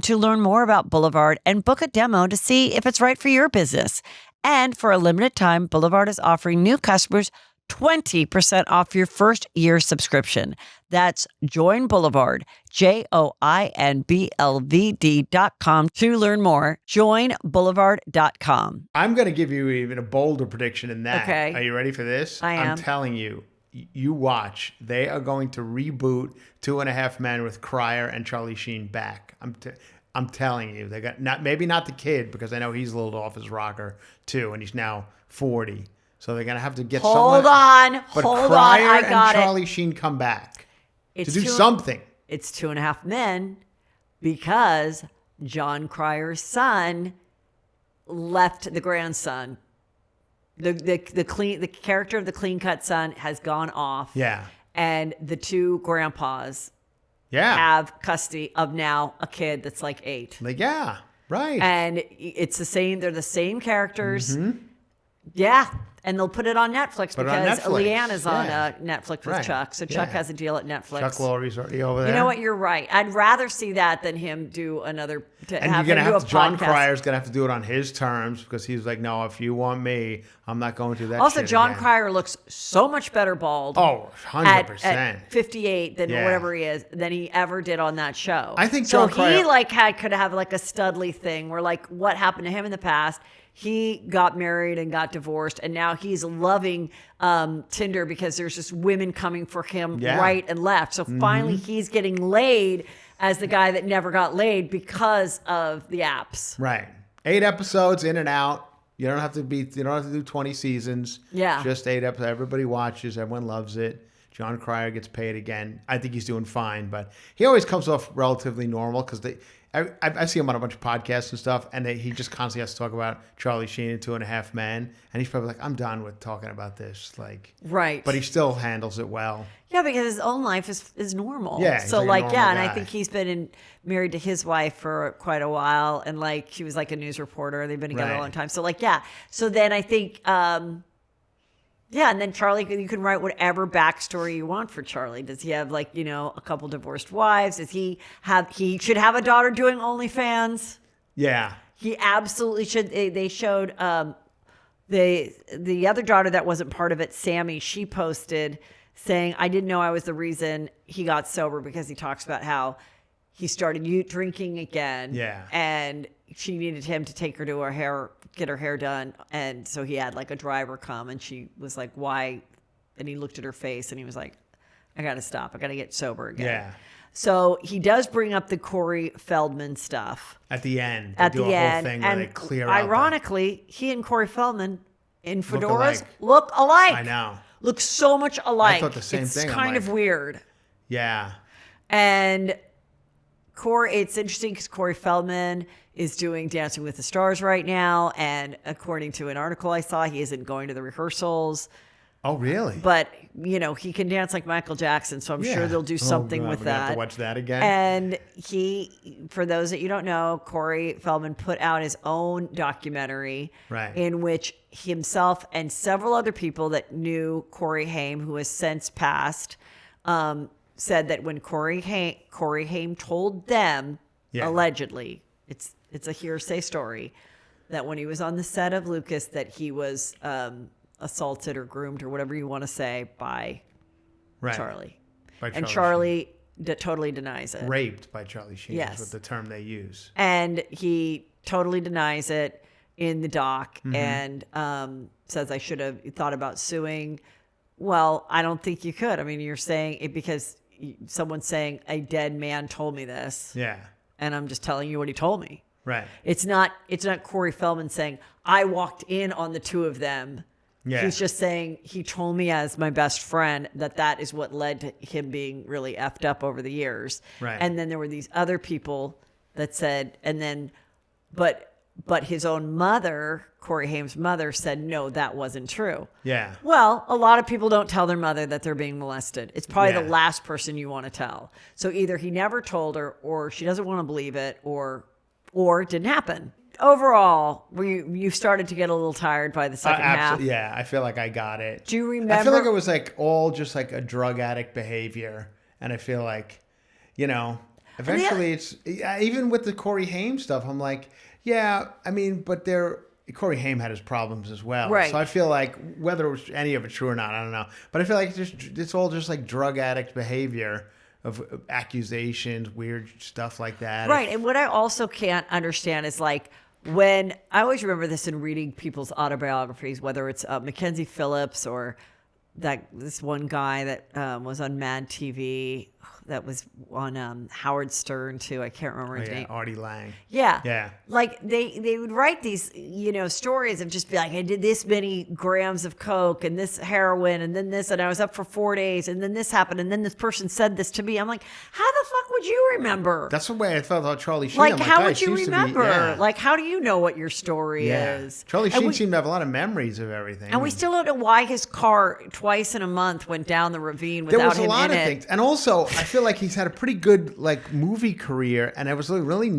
to learn more about Boulevard and book a demo to see if it's right for your business. And for a limited time, Boulevard is offering new customers 20% off your first year subscription. That's Join Boulevard, JOINBLVD.com to learn more. JoinBoulevard.com. I'm going to give you even a bolder prediction in that. Okay. Are you ready for this? I am. I'm telling you, you watch. They are going to reboot 2.5 Men with Cryer and Charlie Sheen back. I'm telling you, they got maybe not the kid, because I know he's a little off his rocker too, and he's now 40. So they're gonna have to get Hold someone. on. But Hold Cryer on. I got and Charlie Sheen come back it. to do something. It's 2.5 Men because John Cryer's son left the grandson. The character of the clean cut son has gone off. Yeah. And the two grandpas Yeah. have custody of now a kid that's like 8. Like, yeah. Right. And it's the same. They're the same characters. Yeah. And they'll put it on Netflix Put it on because Netflix. Leanne is on Yeah. Netflix with Right. Chuck. So Chuck Yeah. has a deal at Netflix. Chuck Lorre's already over there. You know what? You're right. I'd rather see that than him do another. And you're gonna have to, John Cryer's gonna have to do it on his terms, because he's like, no, if you want me, I'm not going to that. Also, shit John again. Cryer looks so much better bald. Oh, 100%. At 58 than Yeah. whatever he is than he ever did on that show. I think so. John Cryer- He could have like a Studley thing where like what happened to him in the past. He got married and got divorced, and now he's loving Tinder because there's just women coming for him right and left. So finally, he's getting laid as the guy that never got laid because of the apps. Right. 8 episodes in and out. You don't have to do 20 seasons. Yeah. Just 8 episodes. Everybody watches. Everyone loves it. John Cryer gets paid again. I think he's doing fine, but he always comes off relatively normal because I see him on a bunch of podcasts and stuff, and he just constantly has to talk about Charlie Sheen and 2.5 Men, and he's probably like, I'm done with talking about this. Like, right. But he still handles it well. Yeah, because his own life is normal. Yeah, he's so like a normal and I guy. think he's been married to his wife for quite a while, and like she was like a news reporter. They've been together a Right. long time. So like So then I think and then Charlie, you can write whatever backstory you want for Charlie. Does he have like, a couple divorced wives? Does he should have a daughter doing OnlyFans? Yeah. He absolutely should. They showed the other daughter that wasn't part of it, Sammy. She posted saying, "I didn't know I was the reason he got sober," because he talks about how he started drinking again. Yeah. And she needed him to take her to get her hair done, and so he had like a driver come, and she was like, "Why?" And he looked at her face, and he was like, "I got to stop. I got to get sober again." Yeah. So he does bring up the Corey Feldman stuff At the end. at They do the a end, whole thing where and they clear out. ironically, he and Corey Feldman in fedoras alike. look alike. I know. Look so much alike. I thought the same thing. It's I'm kind of like- weird. Yeah. And it's interesting because Corey Feldman is doing Dancing with the Stars right now, and according to an article I saw, he isn't going to the rehearsals. Oh, really? But he can dance like Michael Jackson, so I'm sure they'll do something with we're gonna have that. to watch that again. And for those that you don't know, Corey Feldman put out his own documentary, Right. in which himself and several other people that knew Corey Haim, who has since passed, said that when Corey Haim told them, allegedly, it's a hearsay story, that when he was on the set of Lucas, that he was assaulted or groomed or whatever you want to say by Charlie. And Charlie totally denies it. Raped by Charlie Sheen Yes. is what the term they use. And he totally denies it in the doc, Mm-hmm. and says, I should have thought about suing. Well, I don't think you could. I mean, you're saying it because someone's saying a dead man told me this. Yeah. And I'm just telling you what he told me. Right. It's not Corey Feldman saying, I walked in on the two of them. Yeah. He's just saying he told me as my best friend that is what led to him being really effed up over the years. Right. And then there were these other people that said, but his own mother, Corey Haim's mother, said, no, that wasn't true. Yeah. Well, a lot of people don't tell their mother that they're being molested. It's probably Yeah. the last person you want to tell. So either he never told her, or she doesn't want to believe it, or it didn't happen. overall, you started to get a little tired by the second half. Yeah, I feel like I got it. Do you remember? I feel like it was like all just like a drug addict behavior, and I feel like, eventually it's even with the Corey Haim stuff. I'm like, yeah, I mean, but Corey Haim had his problems as well, right? So I feel like whether it was any of it true or not, I don't know. But I feel like it's all just like drug addict behavior of accusations, weird stuff like that. Right. And what I also can't understand is like when I always remember this in reading people's autobiographies, whether it's Mackenzie Phillips or this one guy that was on Mad TV that was on Howard Stern too. I can't remember his name. Artie Lang. Yeah. Yeah. Like they would write these, stories of just be like, I did this many grams of coke and this heroin and then this, and I was up for 4 days and then this happened and then this person said this to me. I'm like, how the fuck would you remember? That's the way I felt about Charlie Sheen. Like, I'm how "Guy, would you seems to be-" remember? yeah. Like, how do you know what your story is? Charlie Sheen seemed to have a lot of memories of everything. And we still don't know why his car twice in a month went down the ravine there without was a him lot in of it. things. And also, I feel like he's had a pretty good like movie career, and I was really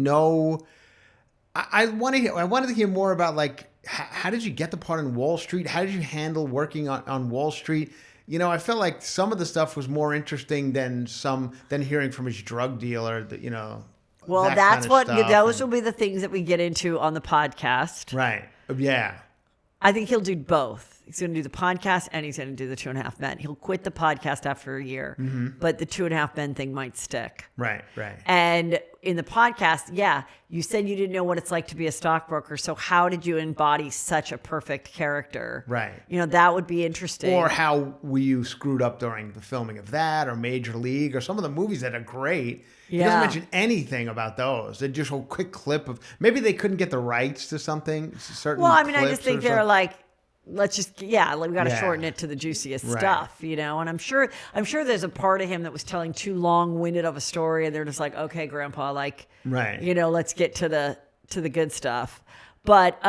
I wanted to hear more about like how did you get the part on Wall Street? How did you handle working on Wall Street? I felt like some of the stuff was more interesting than hearing from his drug dealer. Well, that that's kind of what stuff. those will be the things that we get into on the podcast. Right. Yeah. I think he'll do both. He's going to do the podcast and he's going to do the 2.5 Men. He'll quit the podcast after a year, but the 2.5 Men thing might stick. Right. And in the podcast, you said you didn't know what it's like to be a stockbroker. So how did you embody such a perfect character? Right. That would be interesting. Or how were you screwed up during the filming of that, or Major League, or some of the movies that are great. He doesn't mention anything about those. They just a quick clip of, maybe they couldn't get the rights to something. Certain well, I mean, I clips just think or they're something. like, let's just, we got to shorten it to the juiciest stuff, And I'm sure there's a part of him that was telling too long-winded of a story, and they're just like, okay, Grandpa, like, let's get to the good stuff. But,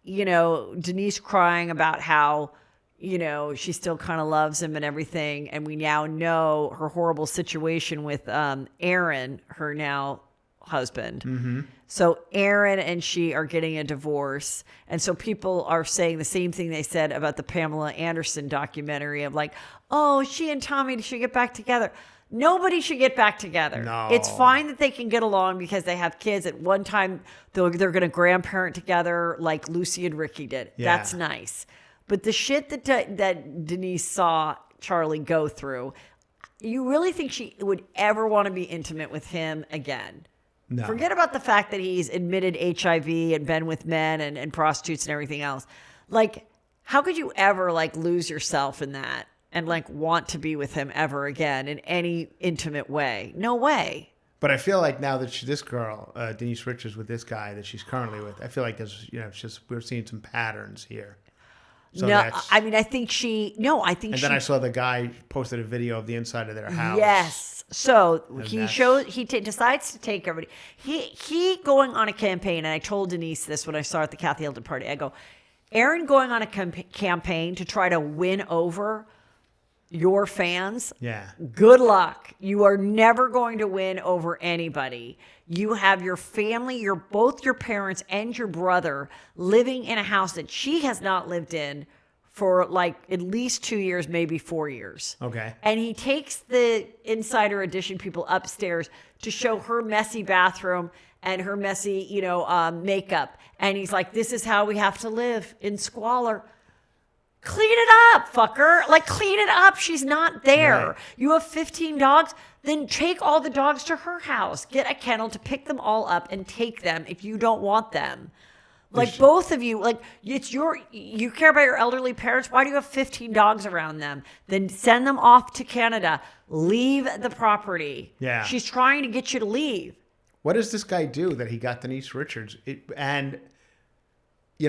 Denise crying about how, she still kind of loves him and everything, and we now know her horrible situation with Aaron, her now husband. Mm-hmm. So Aaron and she are getting a divorce. And so people are saying the same thing they said about the Pamela Anderson documentary of like, oh, she and Tommy should get back together. Nobody should get back together. No. It's fine that they can get along because they have kids. At one time, they're going to grandparent together like Lucy and Ricky did. Yeah. That's nice. But the shit that Denise saw Charlie go through, you really think she would ever want to be intimate with him again? No. Forget about the fact that he's admitted HIV and been with men and prostitutes and everything else. Like, how could you ever like lose yourself in that and like want to be with him ever again in any intimate way? No way. But I feel like now that this girl, Denise Richards, with this guy that she's currently with, I feel like there's, it's just we're seeing some patterns here. So no, I mean, I think she. Then I saw the guy posted a video of the inside of their house. Yes. So he decides to take everybody. He going on a campaign, and I told Denise this when I saw her at the Kathy Hilton party. I go, Aaron going on a campaign to try to win over your fans. Yeah. Good luck. You are never going to win over anybody. You have your family, both your parents and your brother living in a house that she has not lived in for like at least 2 years, maybe 4 years. Okay. And he takes the Insider Edition people upstairs to show her messy bathroom and her messy, makeup. And he's like, this is how we have to live in squalor. Clean it up, fucker. Like, clean it up. She's not there. Right. You have 15 dogs. Then take all the dogs to her house. Get a kennel to pick them all up and take them if you don't want them. Like, both of you, like, you care about your elderly parents. Why do you have 15 dogs around them? Then send them off to Canada. Leave the property. Yeah. She's trying to get you to leave. What does this guy do that he got Denise Richards?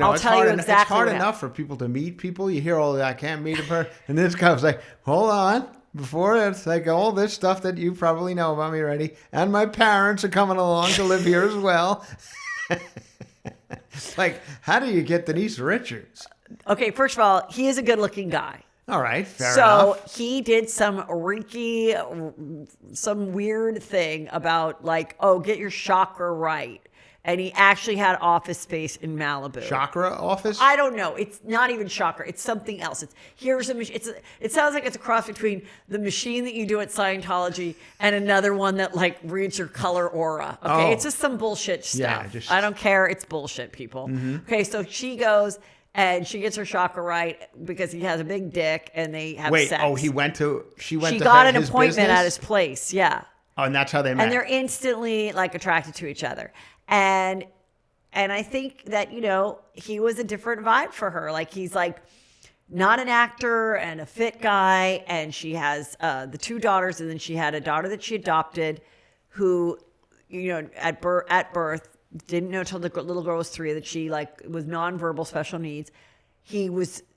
I'll it's tell you hard, exactly it's hard what enough for people to meet people. You hear all that, I can't meet a person. And this guy was like, hold on. Before it's like all this stuff that you probably know about me already. And my parents are coming along to live here as well. Like, how do you get Denise Richards? Okay, first of all, he is a good-looking guy. All right, fair enough. So he did some weird thing about like, oh, get your chakra right. And he actually had office space in Malibu. Chakra office? I don't know. It's not even chakra. It's something else. It sounds like it's a cross between the machine that you do at Scientology and another one that like reads your color aura. Okay, it's just some bullshit stuff. I don't care. It's bullshit, people. Okay, so she goes and she gets her chakra right because he has a big dick and they have sex. She went to She got an appointment business? at his place. Yeah. Oh, and that's how they met. And they're instantly like attracted to each other. And I think that, he was a different vibe for her. Like he's like not an actor and a fit guy. And she has the 2 daughters. And then she had a daughter that she adopted who, at birth, didn't know till the little girl was 3 that she like was nonverbal special needs. He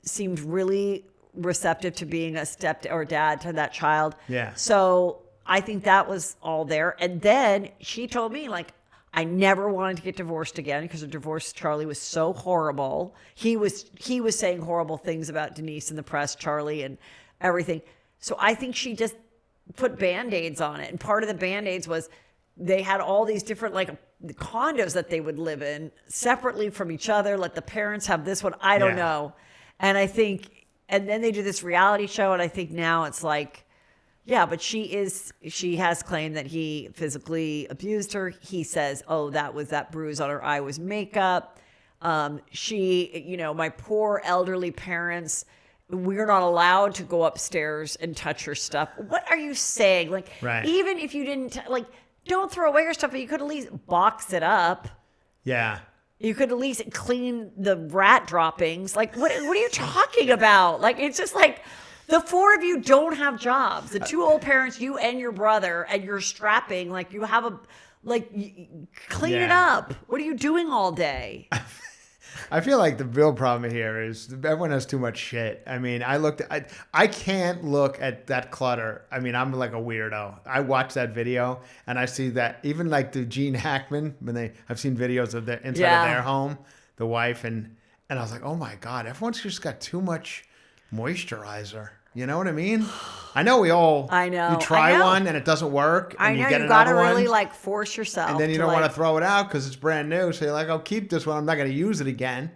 seemed really receptive to being a step or dad to that child. Yeah. So I think that was all there. And then she told me like, I never wanted to get divorced again because the divorce Charlie was so horrible. He was saying horrible things about Denise in the press, Charlie, and everything. So I think she just put Band-Aids on it. And part of the Band-Aids was they had all these different like condos that they would live in separately from each other. Let the parents have this one. I don't know. And I think, and then they do this reality show. And I think now it's like, yeah, but she has claimed that he physically abused her. He says, oh, that bruise on her eye was makeup. My poor elderly parents, we're not allowed to go upstairs and touch her stuff. What are you saying? Like, even if you didn't, don't throw away your stuff, but you could at least box it up. Yeah. You could at least clean the rat droppings. Like, what are you talking about? Like, it's just like, the 4 of you don't have jobs. The 2 old parents, you and your brother, and you're strapping. Like you have clean it up. What are you doing all day? I feel like the real problem here is everyone has too much shit. I mean, I can't look at that clutter. I mean, I'm like a weirdo. I watch that video and I see that even like the Gene Hackman, I've seen videos of the inside of their home, the wife, and I was like, oh my God, everyone's just got too much moisturizer. You know what I mean? I know you try one and it doesn't work and you get another one. You gotta really force yourself. And then you don't want to throw it out because it's brand new. So you're like, I'll keep this one. I'm not going to use it again.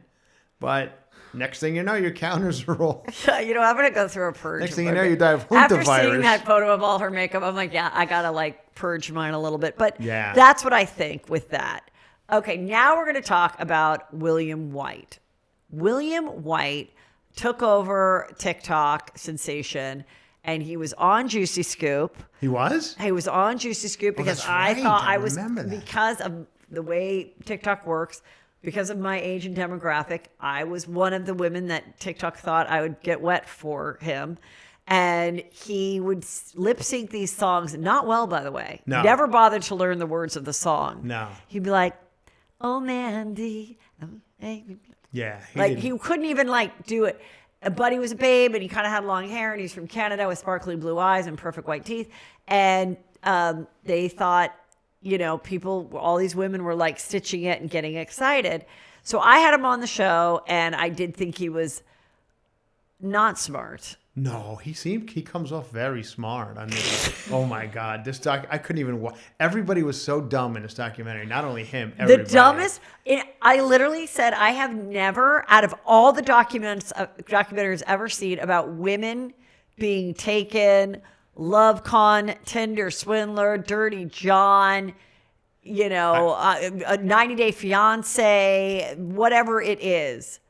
But next thing you know, your counters are all. I'm going to go through a purge. Next thing you know, you die of Hunta virus. After seeing that photo of all her makeup, I'm like, I got to purge mine a little bit. But that's what I think with that. Okay, now we're going to talk about William White. William White took over TikTok sensation, and he was on Juicy Scoop. He was? He was on Juicy Scoop because I thought I was, because of the way TikTok works, because of my age and demographic, I was one of the women that TikTok thought I would get wet for him. And he would lip sync these songs, not well, by the way. No. Never bothered to learn the words of the song. No. He'd be like, oh, Mandy. Yeah. He couldn't even do it. But he was a babe and he kind of had long hair and he's from Canada with sparkly blue eyes and perfect white teeth. And they thought, all these women were stitching it and getting excited. So I had him on the show and I did think he was not smart. No, he comes off very smart. I mean, oh my God, I couldn't even watch. Everybody was so dumb in this documentary. Not only him, everybody. The dumbest. I literally said I have never, out of all the documentaries ever seen about women being taken, Love Con, Tinder Swindler, Dirty John, a 90-Day Fiance, whatever it is.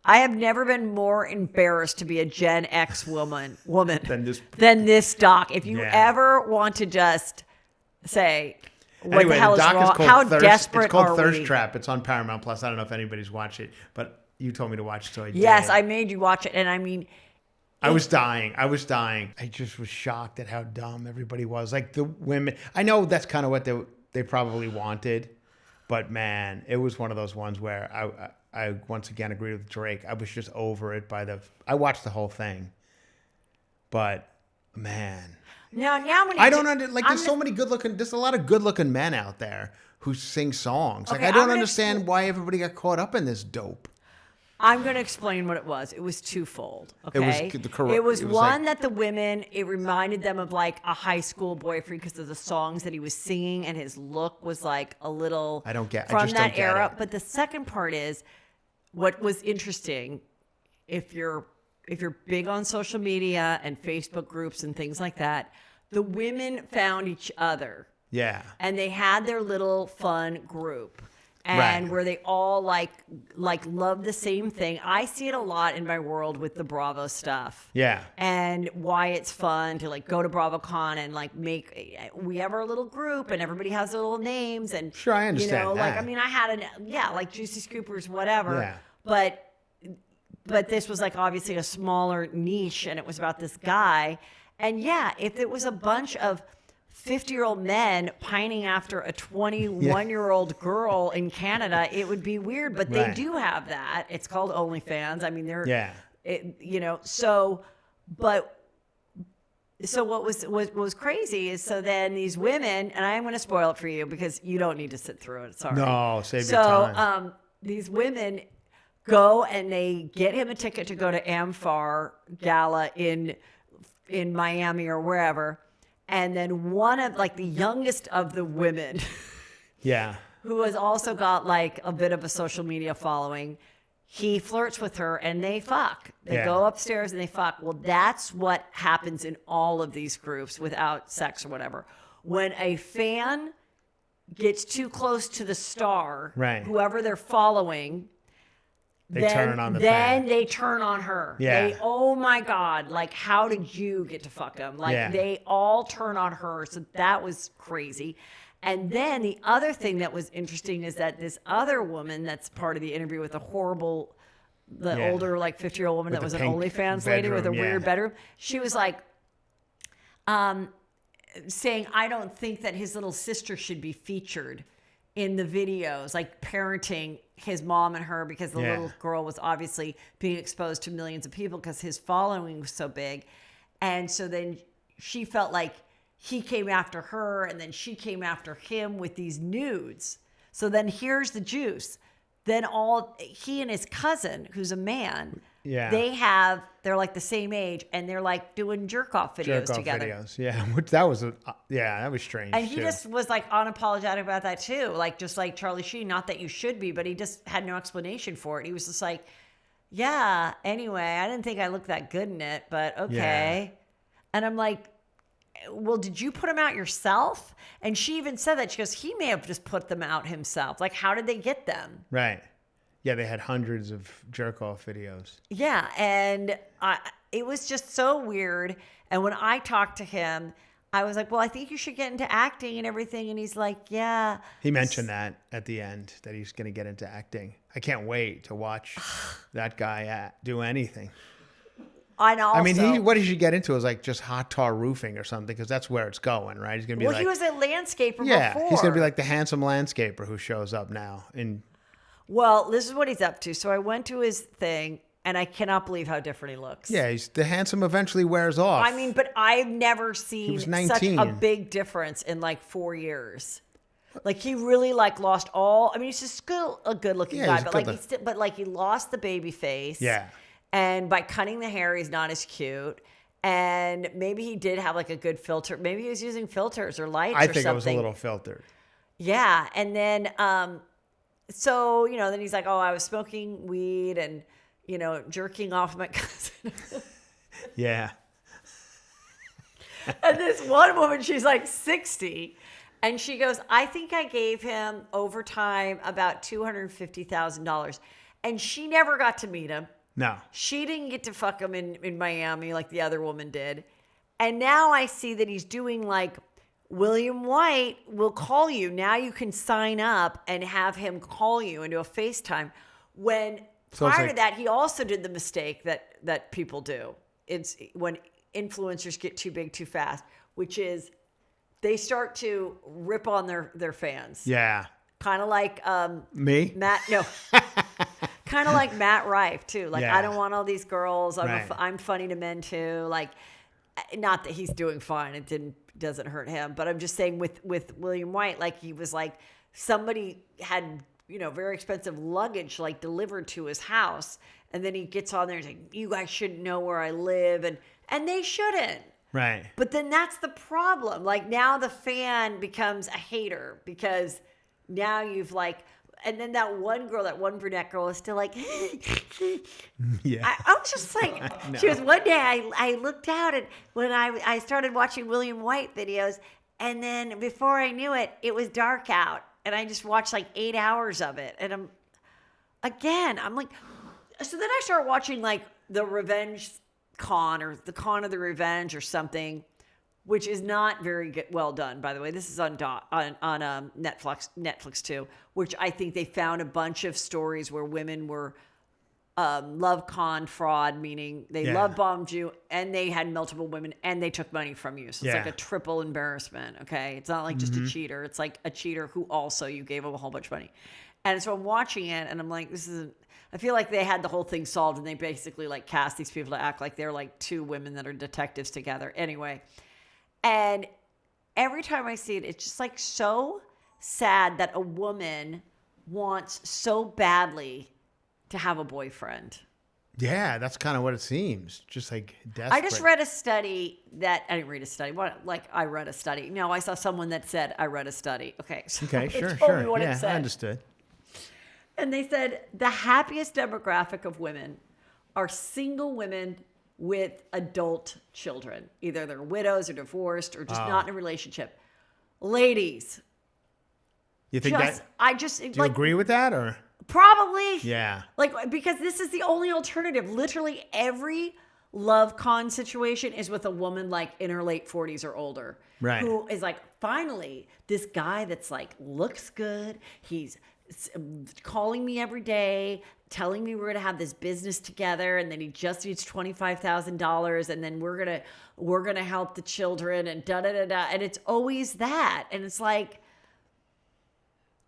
I have never been more embarrassed to be a Gen X woman than this doc. If you ever want to just say, what the hell is wrong? How desperate are we? It's called Thirst Trap. It's on Paramount Plus. I don't know if anybody's watched it, but you told me to watch it, so I did. Yes, I made you watch it, and I mean... I was dying. I just was shocked at how dumb everybody was. The women... I know that's kind of what they probably wanted, but man, it was one of those ones where I once again agree with Drake. I was just over it I watched the whole thing, but man, now I don't understand. There's a lot of good-looking men out there who sing songs. Okay, I don't understand why everybody got caught up in this dope. I'm going to explain what it was. It was twofold. Okay. It was one that the women, it reminded them of like a high school boyfriend because of the songs that he was singing, and his look was like a little I just from don't that get era. it. But the second part is what was interesting. If you're big on social media and Facebook groups and things like that, the women found each other. Yeah. And they had their little fun group. And Right. where they all like love the same thing. I see it a lot in my world with the Bravo stuff. Yeah. And why it's fun to like go to BravoCon and like we have our little group and everybody has their little names and Sure, I understand like that. I mean I had like Juicy Scoopers, whatever. Yeah. But this was like obviously a smaller niche, and it was about this guy. And yeah, if it was a bunch of 50-year-old men pining after a 21-year-old girl in Canada, it would be weird. But they Right. do have that. It's called OnlyFans. I mean, Yeah. So what was crazy is so then these women, and I'm going to spoil it for you because you don't need to sit through it. Sorry. No, save your time. So these women go and they get him a ticket to go to Amfar Gala in Miami or wherever. And then one of like the youngest of the women Yeah. who has also got like a bit of a social media following, he flirts with her and they fuck. They Yeah. go upstairs and they fuck. Well, that's what happens in all of these groups without sex or whatever. When a fan gets too close to the star, Right. whoever they're following, They then, turn on the then fan. they turn on her. Yeah. Oh my God. Like, how did you get to fuck him? Like, Yeah. they all turn on her. So that was crazy. And then the other thing that was interesting is that this other woman that's part of the interview with the Yeah. older, like 50-year-old woman With that was the an pink OnlyFans lady with a bedroom, weird yeah. bedroom. She was like, saying, I don't think that his little sister should be featured in the videos, like parenting his mom and her, because the Yeah. little girl was obviously being exposed to millions of people because his following was so big. And so then she felt like he came after her and then she came after him with these nudes. So then here's the juice. Then he and his cousin, who's a man, Yeah. they're like the same age and they're like doing jerk off videos Jerk off together. videos. Yeah. Which that was that was strange. And he too. just was like unapologetic about that too. Like, just like Charlie Sheen, not that you should be, but he just had no explanation for it. He was just like, yeah, anyway, I didn't think I looked that good in it, but okay. Yeah. And I'm like, well, did you put them out yourself? And she even said that. She goes, he may have just put them out himself. Like, how did they get them? Right. Yeah, they had hundreds of jerk off videos. Yeah, and it was just so weird. And when I talked to him, I was like, well, I think you should get into acting and everything. And he's like, yeah. He mentioned that at the end, that he's going to get into acting. I can't wait to watch that guy do anything. And also, I mean, what did you get into? It was like just hot tar roofing or something, because that's where it's going, right? He's going to be well, like, he was a landscaper yeah, before. he's going to be like the handsome landscaper who shows up now. Well, this is what he's up to. So I went to his thing, and I cannot believe how different he looks. Yeah, the handsome eventually wears off. I mean, but I've never seen was such 19. a big difference in like 4 years. Like, he really like lost all. I mean, he's just still a good-looking guy, he's but good like he lost the baby face. Yeah. And by cutting the hair, he's not as cute. And maybe he did have like a good filter. Maybe he was using filters or lights or something. I think it was a little filtered. Yeah. And then, so, then he's like, oh, I was smoking weed and, jerking off my cousin. Yeah. And this one woman, she's like 60. And she goes, I think I gave him over time about $250,000. And she never got to meet him. No. She didn't get to fuck him in Miami like the other woman did. And now I see that he's doing like, William White will call you. Now you can sign up and have him call you and do a FaceTime. When prior to that, he also did the mistake that people do. It's when influencers get too big too fast, which is they start to rip on their fans. Yeah. Kind of like Me? Kind of like Matt Rife too. Like, Yeah. I don't want all these girls. Right. I'm funny to men too. Like, not that he's doing fine. It doesn't hurt him. But I'm just saying with William White, like, he was like, somebody had very expensive luggage like delivered to his house. And then he gets on there and he's like, you guys shouldn't know where I live. And they shouldn't. Right. But then that's the problem. Like now the fan becomes a hater because now you've like, and then that one brunette girl is still like, Yeah. I was just like, she was one day I looked out and when I started watching William White videos and then before I knew it, it was dark out and I just watched like 8 hours of it. And I'm like, so then I started watching like the Revenge Con or the Con of the Revenge or something, which is not very good, well done, by the way. This is on Netflix too, which I think they found a bunch of stories where women were love con fraud, meaning they love bombed you and they had multiple women and they took money from you. So it's like a triple embarrassment. Okay. It's not like just a cheater. It's like a cheater who also you gave him a whole bunch of money. And so I'm watching it and I'm like, I feel like they had the whole thing solved and they basically like cast these people to act like they're like two women that are detectives together. Anyway. And every time I see it, it's just like so sad that a woman wants so badly to have a boyfriend. Yeah, that's kind of what it seems. Just like desperate. I just read a study that I didn't read a study. I read a study. No, I saw someone that said I read a study. Okay. So Okay, sure. What it said. I understood. And they said the happiest demographic of women are single women with adult children. Either they're widows or divorced or just not in a relationship. Ladies. You think that? Do you like, agree with that or? Probably. Yeah. Like, because this is the only alternative. Literally every love con situation is with a woman like in her late 40s or older. Right. Who is like, finally, this guy that's like, looks good. He's calling me every day, telling me we're going to have this business together. And then he just needs $25,000. And then we're going to help the children and da-da-da-da. And it's always that. And it's like,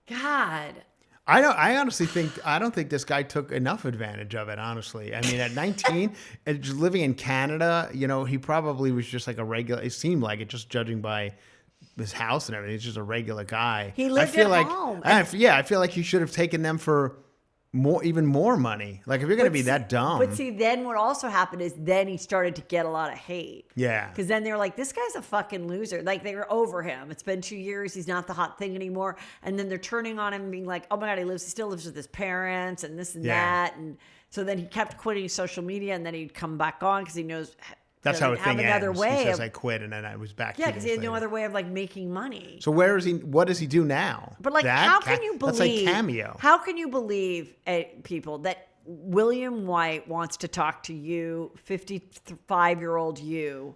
God. I honestly think, I don't think this guy took enough advantage of it, honestly. I mean, at 19, and just living in Canada, he probably was just like a regular, it seemed like it, just judging by his house and everything. He's just a regular guy. He lived at home. I feel like he should have taken them for even more money. Like if you're going to be that dumb. But see, then what also happened is then he started to get a lot of hate. Yeah. Because then they were like, this guy's a fucking loser. Like they were over him. It's been 2 years. He's not the hot thing anymore. And then they're turning on him and being like, oh my God, he still lives with his parents and this and that. And so then he kept quitting social media and then he'd come back on because he knows that's how a thing ends. Way he says, I quit, and then I was back. Yeah, because he had no other way of like making money. So where is he? What does he do now? But like, how can you believe? That's like Cameo. How can you believe, people, that William White wants to talk to you, 55-year-old you,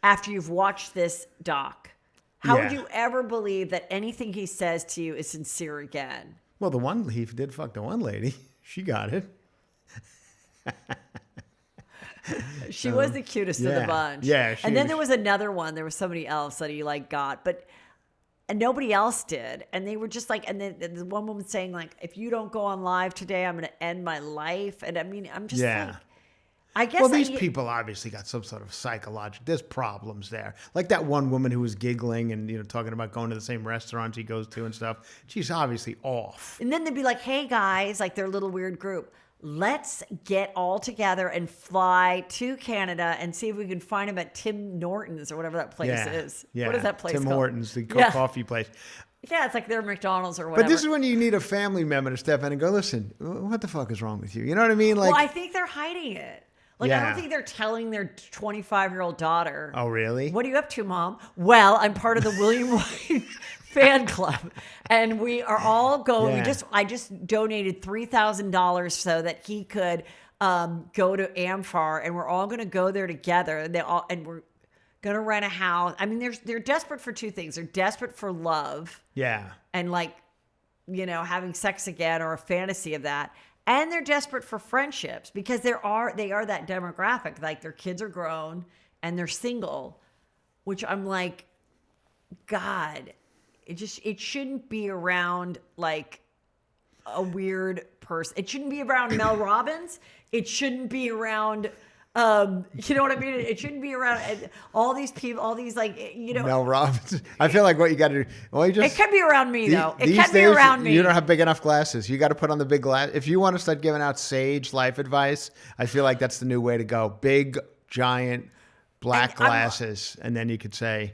after you've watched this doc? How would you ever believe that anything he says to you is sincere again? Well, he did fuck the one lady. She got it. She was the cutest of the bunch. Yeah. And then there was another one. There was somebody else that he like got, and nobody else did. And they were just like, and then the one woman saying like, if you don't go on live today, I'm going to end my life. And I mean, I'm just like, I guess. Well, these people obviously got some sort of psychological, there's problems there. Like that one woman who was giggling and, talking about going to the same restaurants he goes to and stuff. She's obviously off. And then they'd be like, hey guys, like their little weird group. Let's get all together and fly to Canada and see if we can find him at Tim Hortons or whatever that place is. Yeah. What is that place Tim called? Hortons, the coffee place. Yeah, it's like their McDonald's or whatever. But this is when you need a family member to step in and go, listen, what the fuck is wrong with you? You know what I mean? Like, well, I think they're hiding it. Like, I don't think they're telling their 25-year-old daughter. Oh, really? What are you up to, Mom? Well, I'm part of the William White fan club. And we are all going. Yeah. I just donated $3,000 so that he could go to Amphar. And we're all going to go there together. And we're going to rent a house. I mean, they're desperate for two things. They're desperate for love. Yeah. And like, having sex again or a fantasy of that. And they're desperate for friendships because they are that demographic. Like their kids are grown and they're single, which I'm like, God, it shouldn't be around like a weird person. It shouldn't be around Mel Robbins. It shouldn't be around You know what I mean? It shouldn't be around all these people, all these Mel Robbins. I feel like what you got to do. Well, it can be around me though. It these can be days, around me. You don't have big enough glasses. You got to put on the big glass. If you want to start giving out sage life advice, I feel like that's the new way to go. Big, giant, black glasses, and then you could say,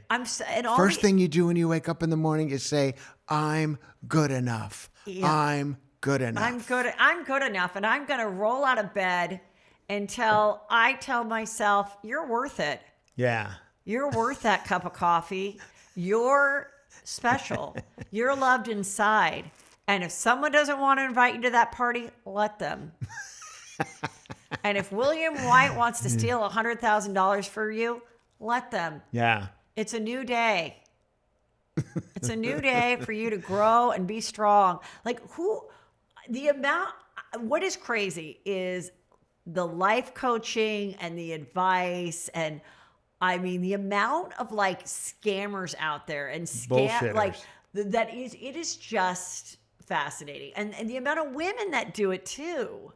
first thing you do when you wake up in the morning is say, "I'm good enough. Yeah. I'm good enough. I'm good enough," and I'm gonna roll out of bed until I tell myself, "You're worth it. Yeah, you're worth that cup of coffee. You're special. You're loved inside." And if someone doesn't want to invite you to that party, let them. And if William White wants to steal $100,000 for you, let them. Yeah. It's a new day. It's a new day for you to grow and be strong. What is crazy is the life coaching and the advice, and I mean the amount of scammers out there and it is just fascinating, and the amount of women that do it too.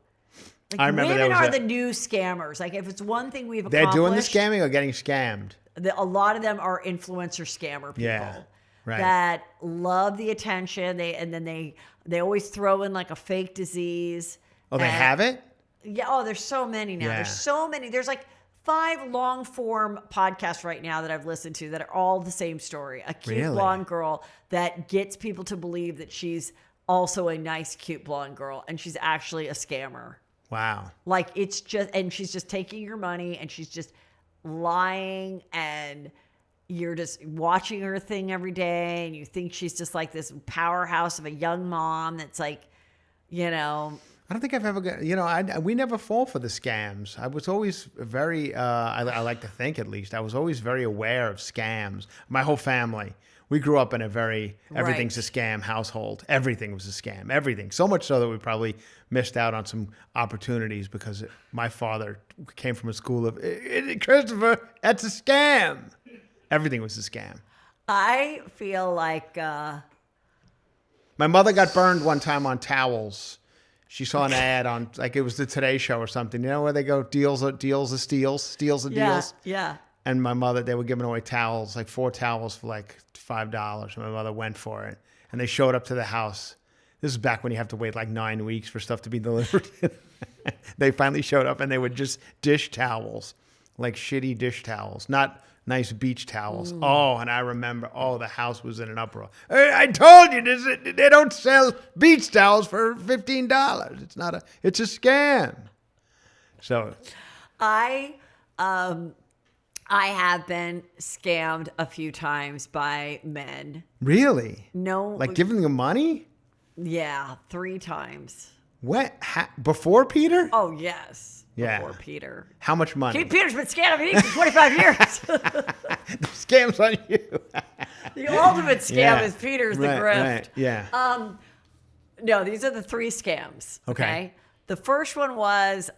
I remember women are the new scammers. If it's one thing we've they're accomplished, doing the scamming or getting scammed. A lot of them are influencer scammer people. Yeah. Right. That love the attention. They always throw in a fake disease. Oh, they have it? Yeah. Oh, there's so many now. Yeah. There's so many. There's 5 long form podcasts right now that I've listened to that are all the same story. A cute blonde girl that gets people to believe that also a nice, cute blonde girl, and she's actually a scammer. Wow. It's just, and she's just taking your money, and she's just lying, and you're just watching her thing every day, and you think she's just this powerhouse of a young mom that's I don't think I've ever got, we never fall for the scams. I was always very, I like to think at least, I was always very aware of scams. My whole family. We grew up in a everything's a scam household. Everything was a scam. Everything. So much so that we probably missed out on some opportunities because my father came from a school of, Christopher, that's a scam. Everything was a scam. I feel like... My mother got burned one time on towels. She saw an ad on, it was the Today Show or something. You know where they go, deals of steals? Yeah. And my mother, they were giving away towels, 4 towels for $5. And my mother went for it. And they showed up to the house. This is back when you have to wait 9 weeks for stuff to be delivered. They finally showed up, and they were just dish towels, shitty dish towels, not nice beach towels. Mm. Oh, and I remember, the house was in an uproar. I told you, they don't sell beach towels for $15. It's a scam. So I have been scammed a few times by men. Really? No. Giving them money? Yeah, 3 times. What? Before Peter? Oh, yes. Yeah. Before Peter. How much money? Peter's been scamming me for 25 years. The scam's on you. The ultimate scam is Peter's the grift. Right. Yeah. No, these are the 3 scams. Okay. The first one was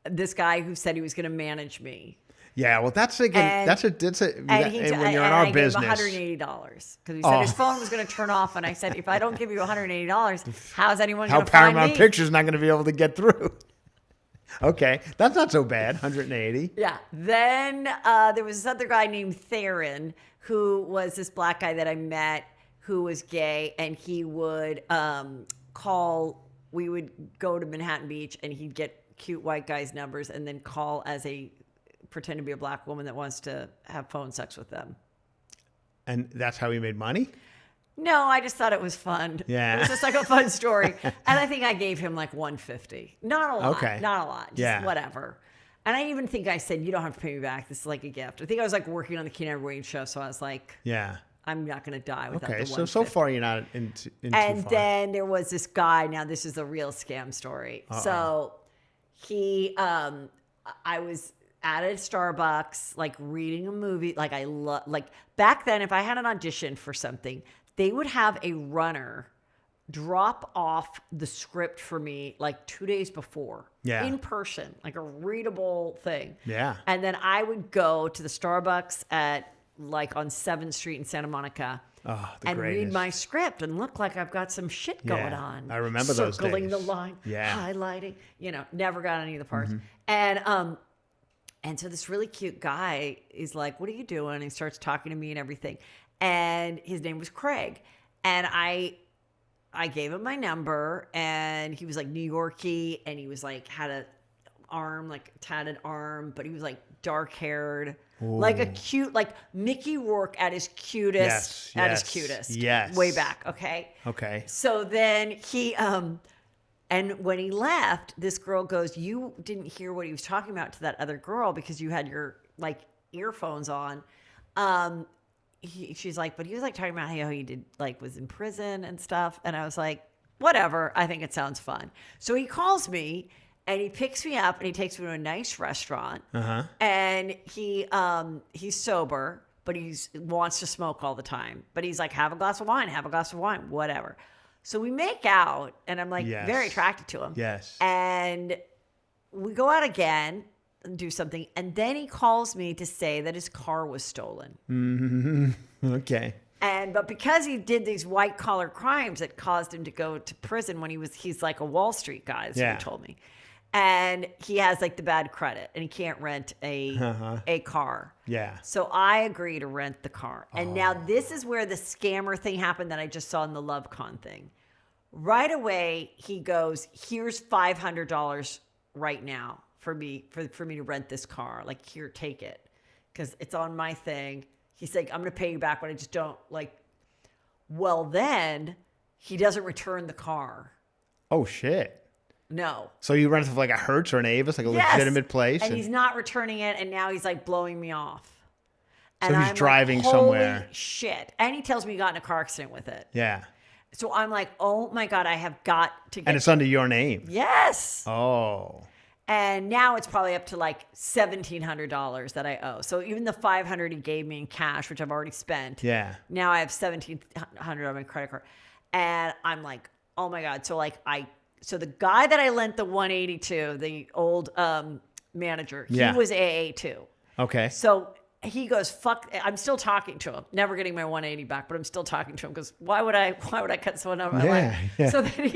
this guy who said he was going to manage me. Yeah, well, when you're in our business. I gave him $180 because he said his phone was going to turn off, and I said, if I don't give you $180, how's anyone going to find me? Paramount Pictures not going to be able to get through. Okay, that's not so bad. 180. Yeah. Then there was this other guy named Theron who was this black guy that I met who was gay, and he would call. We would go to Manhattan Beach, and he'd get cute white guys' numbers, and then call pretend to be a black woman that wants to have phone sex with them. And that's how he made money? No, I just thought it was fun. Yeah. It was just a fun story. And I think I gave him $150. Not a lot. Okay. Not a lot. Just whatever. And I even think I said, you don't have to pay me back. This is a gift. I think I was working on the Keenan Wayne show. So I was I'm not going to die without the $150. So far you're not in too and far. Then there was this guy. Now this is a real scam story. Uh-oh. So he, I was at a Starbucks, reading a movie. Back then, if I had an audition for something, they would have a runner drop off the script for me 2 days before. Yeah. In person, a readable thing. Yeah. And then I would go to the Starbucks at on 7th Street in Santa Monica. And read my script and look like I've got some shit going on. I remember those days. Circling the line, highlighting. Never got any of the parts. Mm-hmm. And And so this really cute guy is like, what are you doing? And he starts talking to me and everything. And his name was Craig. And I gave him my number, and he was like New Yorkie, and he was like, had a arm, like tatted arm, but he was like dark haired, like a cute, like Mickey Rourke at his cutest, Yes. way back. Okay. So then he, and when he left, this girl goes, you didn't hear what he was talking about to that other girl because you had your like earphones on. She's like, but he was like talking about how he did like was in prison and stuff. And I was like, whatever. I think it sounds fun. So he calls me and he picks me up and he takes me to a nice restaurant. And he's sober, but he wants to smoke all the time. But he's like, have a glass of wine, whatever. So we make out, and I'm like very attracted to him. Yes. And we go out again and do something. And then he calls me to say that his car was stolen. Mm-hmm. Okay. But because he did these white collar crimes, it caused him to go to prison when he's like a Wall Street guy, is what he told me. And he has like the bad credit and he can't rent a car. Yeah. So I agree to rent the car. And now this is where the scammer thing happened that I just saw in the LoveCon thing. Right away, he goes, here's $500 right now for me to rent this car. Like, here, take it. Because it's on my thing. He's like, I'm going to pay you back, but I just don't like. Well, then he doesn't return the car. Oh, shit. No. So you rent it for like a Hertz or an Avis, like a legitimate place? And he's not returning it, and now he's like blowing me off. So And he's I'm driving like, holy somewhere. shit. And he tells me he got in a car accident with it. Yeah. So I'm like, oh my God, I have got to get. And it's under your name. Yes. Oh. And now it's probably up to like $1,700 that I owe. So even the $500 he gave me in cash, which I've already spent. Yeah. Now I have $1,700 on my credit card. And I'm like, oh my God. So like so the guy that I lent the 180 to, the old manager, he was AA too. Okay. So he goes, fuck, I'm still talking to him, never getting my 180 back, but I'm still talking to him because why would I cut someone out of my life? Yeah. So then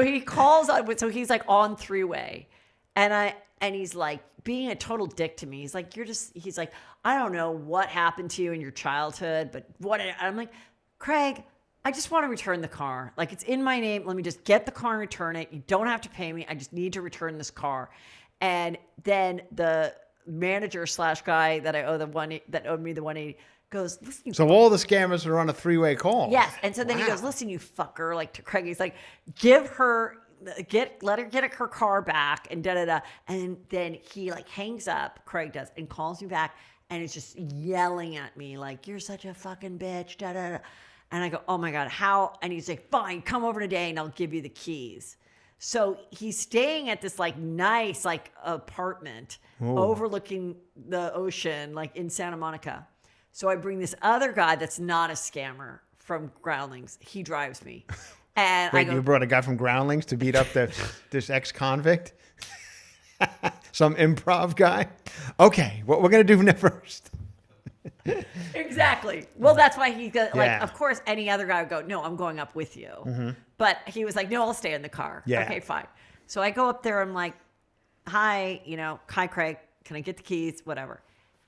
he calls on, so he's like on three-way. And he's like being a total dick to me. He's like, he's like, I don't know what happened to you in your childhood, but I'm like, Craig, I just want to return the car. Like, it's in my name. Let me just get the car and return it. You don't have to pay me. I just need to return this car. And then the manager / guy that that owed me the 180 goes, listen. So all the scammers are on a three-way call. Yes. And so then he goes, listen, you fucker, like to Craig. He's like, let her get her car back and da-da-da. And then he like hangs up, Craig does, and calls me back and is just yelling at me like, you're such a fucking bitch, da-da-da. And I go, oh my God, how? And he's like, fine, come over today and I'll give you the keys. So he's staying at this like nice like apartment overlooking the ocean, like in Santa Monica. So I bring this other guy that's not a scammer from Groundlings. He drives me. And Wait, you brought a guy from Groundlings to beat up this ex-convict? Some improv guy? Okay, what we're going to do first. Exactly. Well, that's why he got like, of course, any other guy would go, no, I'm going up with you. Mm-hmm. But he was like, no, I'll stay in the car. Yeah. Okay, fine. So I go up there. I'm like, hi, hi, Craig. Can I get the keys? Whatever.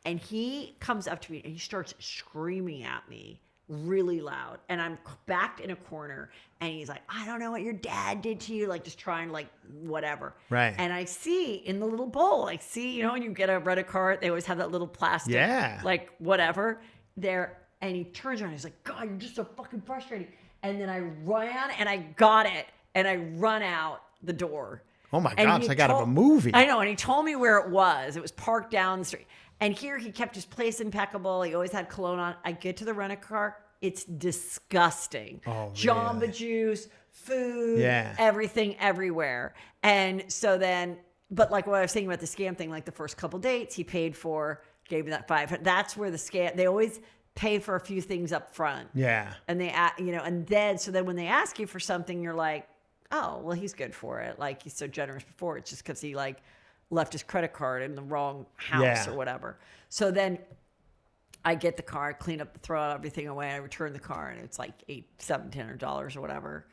And he comes up to me and he starts screaming at me really loud. And I'm backed in a corner. And he's like, I don't know what your dad did to you. Like, just trying, like, whatever. Right. And I see in the little bowl, when you get a Reddit card, they always have that little plastic, like, whatever there. And he turns around and he's like, God, you're just so fucking frustrating. And then I ran and I got it. And I run out the door. Oh my God, it's like out of a movie. I know. And he told me where it was. It was parked down the street. And here he kept his place impeccable. He always had cologne on. I get to the rent-a-car. It's disgusting. Oh, Jamba really? Juice, food, everything everywhere. And so then, but like what I was saying about the scam thing, like the first couple dates he paid for, gave me that $500. That's where the scam, they always pay for a few things up front. Yeah. And they, and then when they ask you for something, you're like, oh, well, he's good for it. Like, he's so generous before. It's just because he like left his credit card in the wrong house or whatever. So then I get the car, clean up, throw everything away. I return the car, and it's like $1,700 or whatever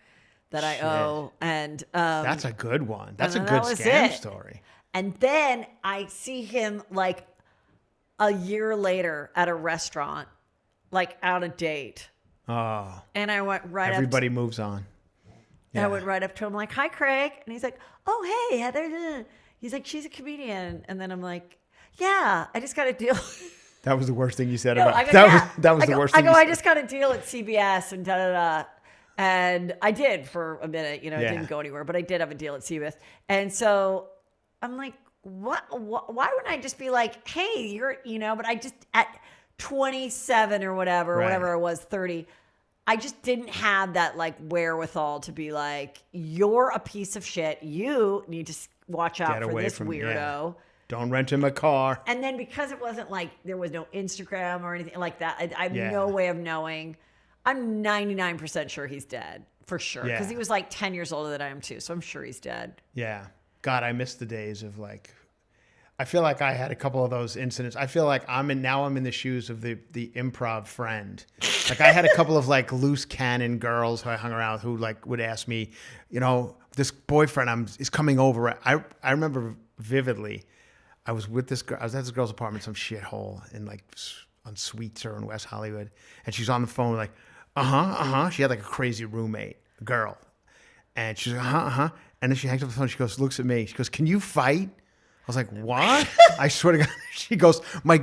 that I owe. And that's a good one. That's a good scam story. And then I see him like a year later at a restaurant, like out a date. Oh, And I went right everybody moves on. Yeah. I went right up to him like, "Hi, Craig." And he's like, "Oh, hey, Heather." He's like, "She's a comedian." And then I'm like, "Yeah, I just got a deal." That was the worst thing you said No, about I go, that was the worst thing. I just got a deal at CBS and da da da. And I did for a minute, it didn't go anywhere, but I did have a deal at CBS. And so I'm like, why wouldn't I just be like, "Hey, you're," but I just at 27 or whatever I was, 30, I just didn't have that like wherewithal to be like, "You're a piece of shit. You need to watch out for this weirdo." Yeah. Don't rent him a car. And then because it wasn't like there was no Instagram or anything like that, I have no way of knowing. I'm 99% sure he's dead for sure. Because he was like 10 years older than I am too. So I'm sure he's dead. Yeah. God, I miss the days of like, I feel like I had a couple of those incidents. I feel like I'm in the shoes of the improv friend. Like I had a couple of like loose cannon girls who I hung around with who like would ask me, this boyfriend is coming over. I remember vividly, I was with this girl. I was at this girl's apartment, some shithole in like on Sweetser in West Hollywood, and she's on the phone like, She had like a crazy roommate, a girl, and she's like, and then she hangs up the phone. She goes, looks at me. She goes, "Can you fight?" I was like, "What?" I swear to God. She goes, my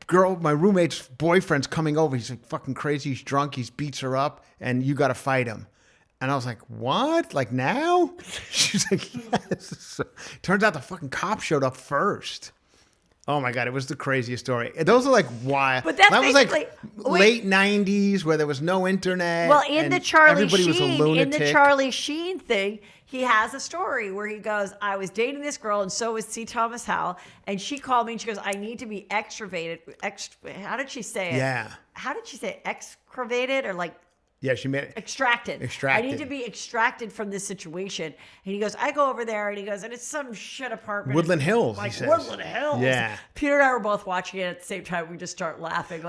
roommate's boyfriend's coming over. He's like fucking crazy. He's drunk. He beats her up, and you got to fight him. And I was like, "What? Like now?" She's like, "Yes." Turns out the fucking cop showed up first. Oh my God, it was the craziest story. Those are like wild. But that was like late 90s where there was no internet. Well, in the Charlie Sheen thing, he has a story where he goes, "I was dating this girl and so was C. Thomas Howell. And she called me and she goes, I need to be extravated." How did she say it? Yeah. How did she say it? Excavated or like? Yeah, she made it. Extracted. I need to be extracted from this situation. And he goes, I go over there and he goes, and it's some shit apartment. Woodland Hills, like he says. Woodland Hills. Yeah. Peter and I were both watching it at the same time. We just start laughing.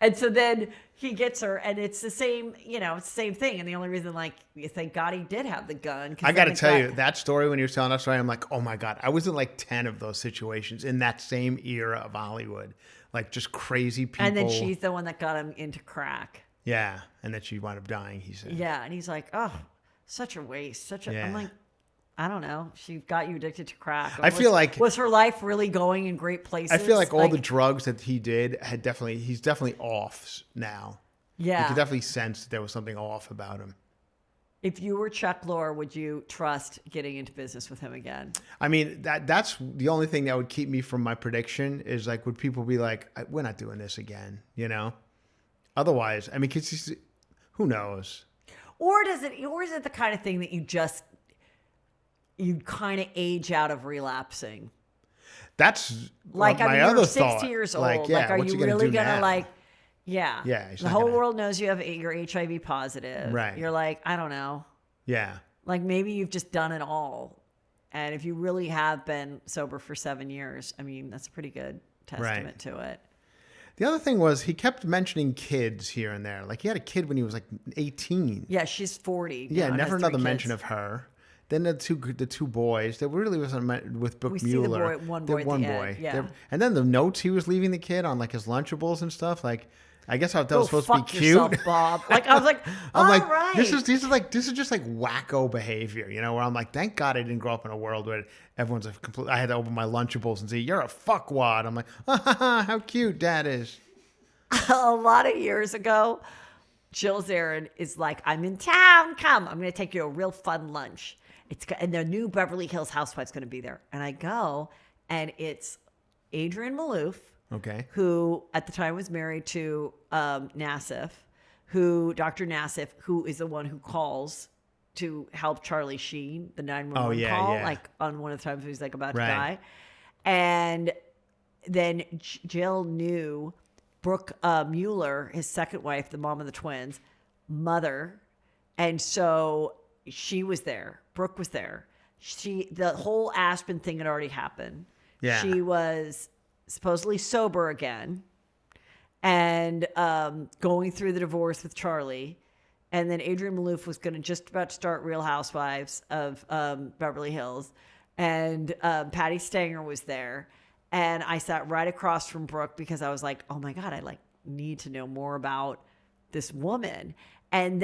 And so then he gets her and it's the same, it's the same thing. And the only reason, you thank God he did have the gun. I got to tell you, that story, when you were telling that story, I'm like, oh my God, I was in like 10 of those situations in that same era of Hollywood. Like just crazy people. And then she's the one that got him into crack. Yeah, and then she wound up dying, he said. Yeah, and he's like, "Oh, such a waste. I'm like, I don't know. She got you addicted to crack. I feel like... Was her life really going in great places? I feel like all the drugs that he did he's definitely off now. Yeah. You could definitely sense that there was something off about him. If you were Chuck Lorre, would you trust getting into business with him again? I mean, that's the only thing that would keep me from my prediction is like, would people be like, "We're not doing this again," Otherwise, I mean, who knows? Or is it the kind of thing that you kind of age out of relapsing? That's like, my other 60 thought. years old. Like, yeah, are what's you he really gonna gonna like? Yeah. Yeah. The whole world knows you're HIV positive. Right. You're like, I don't know. Yeah. Like maybe you've just done it all. And if you really have been sober for 7 years, I mean, that's a pretty good testament to it. The other thing was he kept mentioning kids here and there. Like he had a kid when he was like 18. Yeah, she's 40. Yeah, never another mention of her. Then the two boys. There really wasn't with Book Mueller. See one boy. Yeah. And then the notes he was leaving the kid on like his Lunchables and stuff. Like I guess that was supposed to be cute. Yourself, Bob. Like I was like, right. This is just like wacko behavior, where I'm like, thank God I didn't grow up in a world where everyone's I had to open my Lunchables and say, "You're a fuckwad." I'm like, how cute Dad is. A lot of years ago, Jill Zarin is like, "I'm in town. Come, I'm going to take you to a real fun lunch. And the new Beverly Hills Housewife's going to be there." And I go, and it's Adrienne Maloof. Okay. Who at the time was married to Nassif, Dr. Nassif, who is the one who calls to help Charlie Sheen, the 911 call, like on one of the times he's like about to die. And then Jill knew Brooke Mueller, his second wife, the mom of the twins, mother. And so she was there. Brooke was there. The whole Aspen thing had already happened. Yeah. She was supposedly sober again and going through the divorce with Charlie. And then Adrienne Maloof was going to just about start Real Housewives of Beverly Hills. and Patty Stanger was there, and I sat right across from Brooke because I was like, oh my God, I like need to know more about this woman. And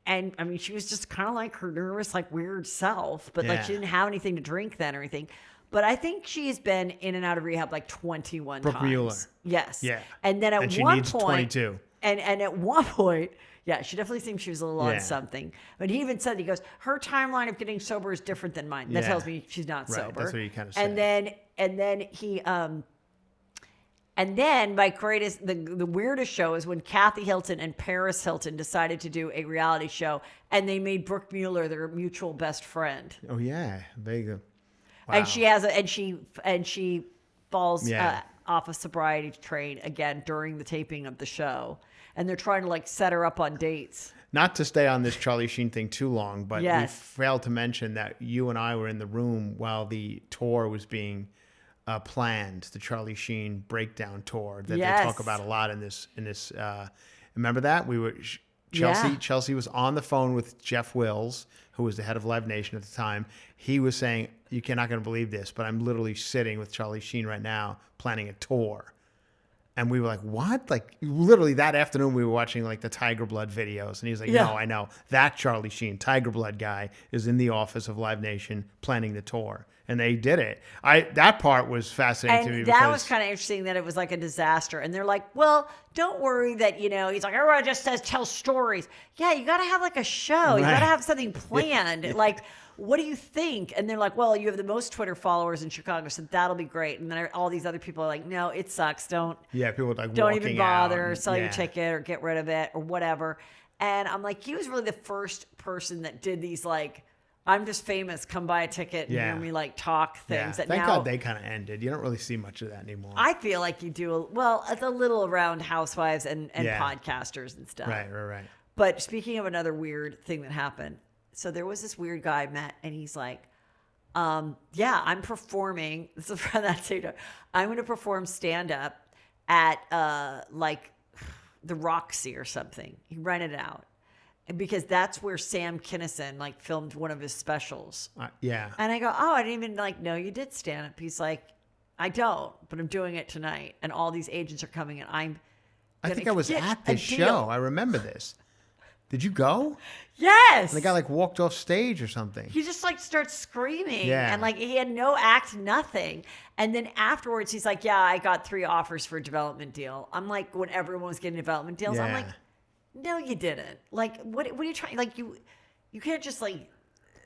I mean, she was just kind of like her nervous, like weird self, but like she didn't have anything to drink then or anything. But I think she's been in and out of rehab like 21 Brooke times. Mueller. Yes. Yeah. And then And she one needs point, 22. And at one point, yeah, she definitely seemed she was a little on something. But he even said, he goes, her timeline of getting sober is different than mine. That tells me she's not sober. That's what he kind of said. And then my greatest, the weirdest show is when Kathy Hilton and Paris Hilton decided to do a reality show, and they made Brooke Mueller their mutual best friend. Oh yeah, there you go. Wow. And she falls off a sobriety train again during the taping of the show, and they're trying to like set her up on dates. Not to stay on this Charlie Sheen thing too long, but we failed to mention that you and I were in the room while the tour was being planned, the Charlie Sheen breakdown tour that they talk about a lot in this. Remember that Chelsea was on the phone with Jeff Wills, who was the head of Live Nation at the time. He was saying, "You're not going to believe this, but I'm literally sitting with Charlie Sheen right now planning a tour." And we were like, what? Like, literally that afternoon, we were watching like the Tiger Blood videos. And he was like, no, I know. That Charlie Sheen, Tiger Blood guy, is in the office of Live Nation planning the tour. And they did it. That part was fascinating to me. And that was kind of interesting that it was like a disaster. And they're like, well, don't worry that, he's like, everyone just says tell stories. Yeah, you got to have like a show. You got to have something planned. Like, what do you think? And they're like, well, you have the most Twitter followers in Chicago, so that'll be great. And then all these other people are like, no, it sucks. People are like, don't even bother, sell your ticket or get rid of it or whatever. And I'm like, he was really the first person that did these like, I'm just famous, come buy a ticket and hear me like talk things. Yeah. Thank God they kind of ended. You don't really see much of that anymore. I feel like you do, it's a little around housewives and podcasters and stuff. Right. But speaking of another weird thing that happened, so there was this weird guy I met, and he's like, I'm performing. This is from that stage. I'm going to perform stand-up at like the Roxy or something. He rented it out. And because that's where Sam Kinison like filmed one of his specials. And I go, oh, I didn't even like know you did stand-up. He's like, I don't, but I'm doing it tonight. And all these agents are coming, and I think I was at this show. I remember this. Did you go? Yes. And the guy like walked off stage or something. He just like starts screaming and like he had no act, nothing. And then afterwards he's like, yeah, I got 3 offers for a development deal. I'm like, when everyone was getting development deals, I'm like, no, you didn't. Like, what are you trying? Like you can't just like.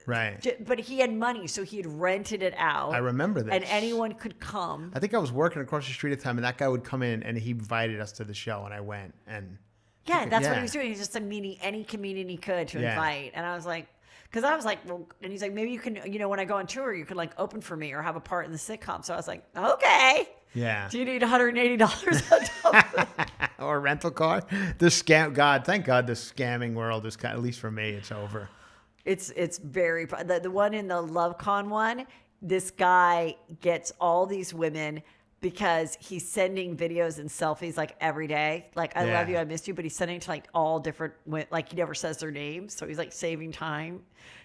Right. But he had money, so he had rented it out. I remember this. And anyone could come. I think I was working across the street at the time, and that guy would come in and he invited us to the show, and I went and. Yeah, that's what he was doing. He was just meeting any comedian he could to invite. And I was like, well, and he's like, maybe you can, when I go on tour, you could like open for me or have a part in the sitcom. So I was like, okay. Yeah. Do you need $180 on top of it? Or a rental car? The scam, thank God the scamming world is at least for me, it's over. It's very, the one in the LoveCon one, this guy gets all these women because he's sending videos and selfies like every day. Like, I love you, I missed you, but he's sending to like all different, like he never says their names. So he's like saving time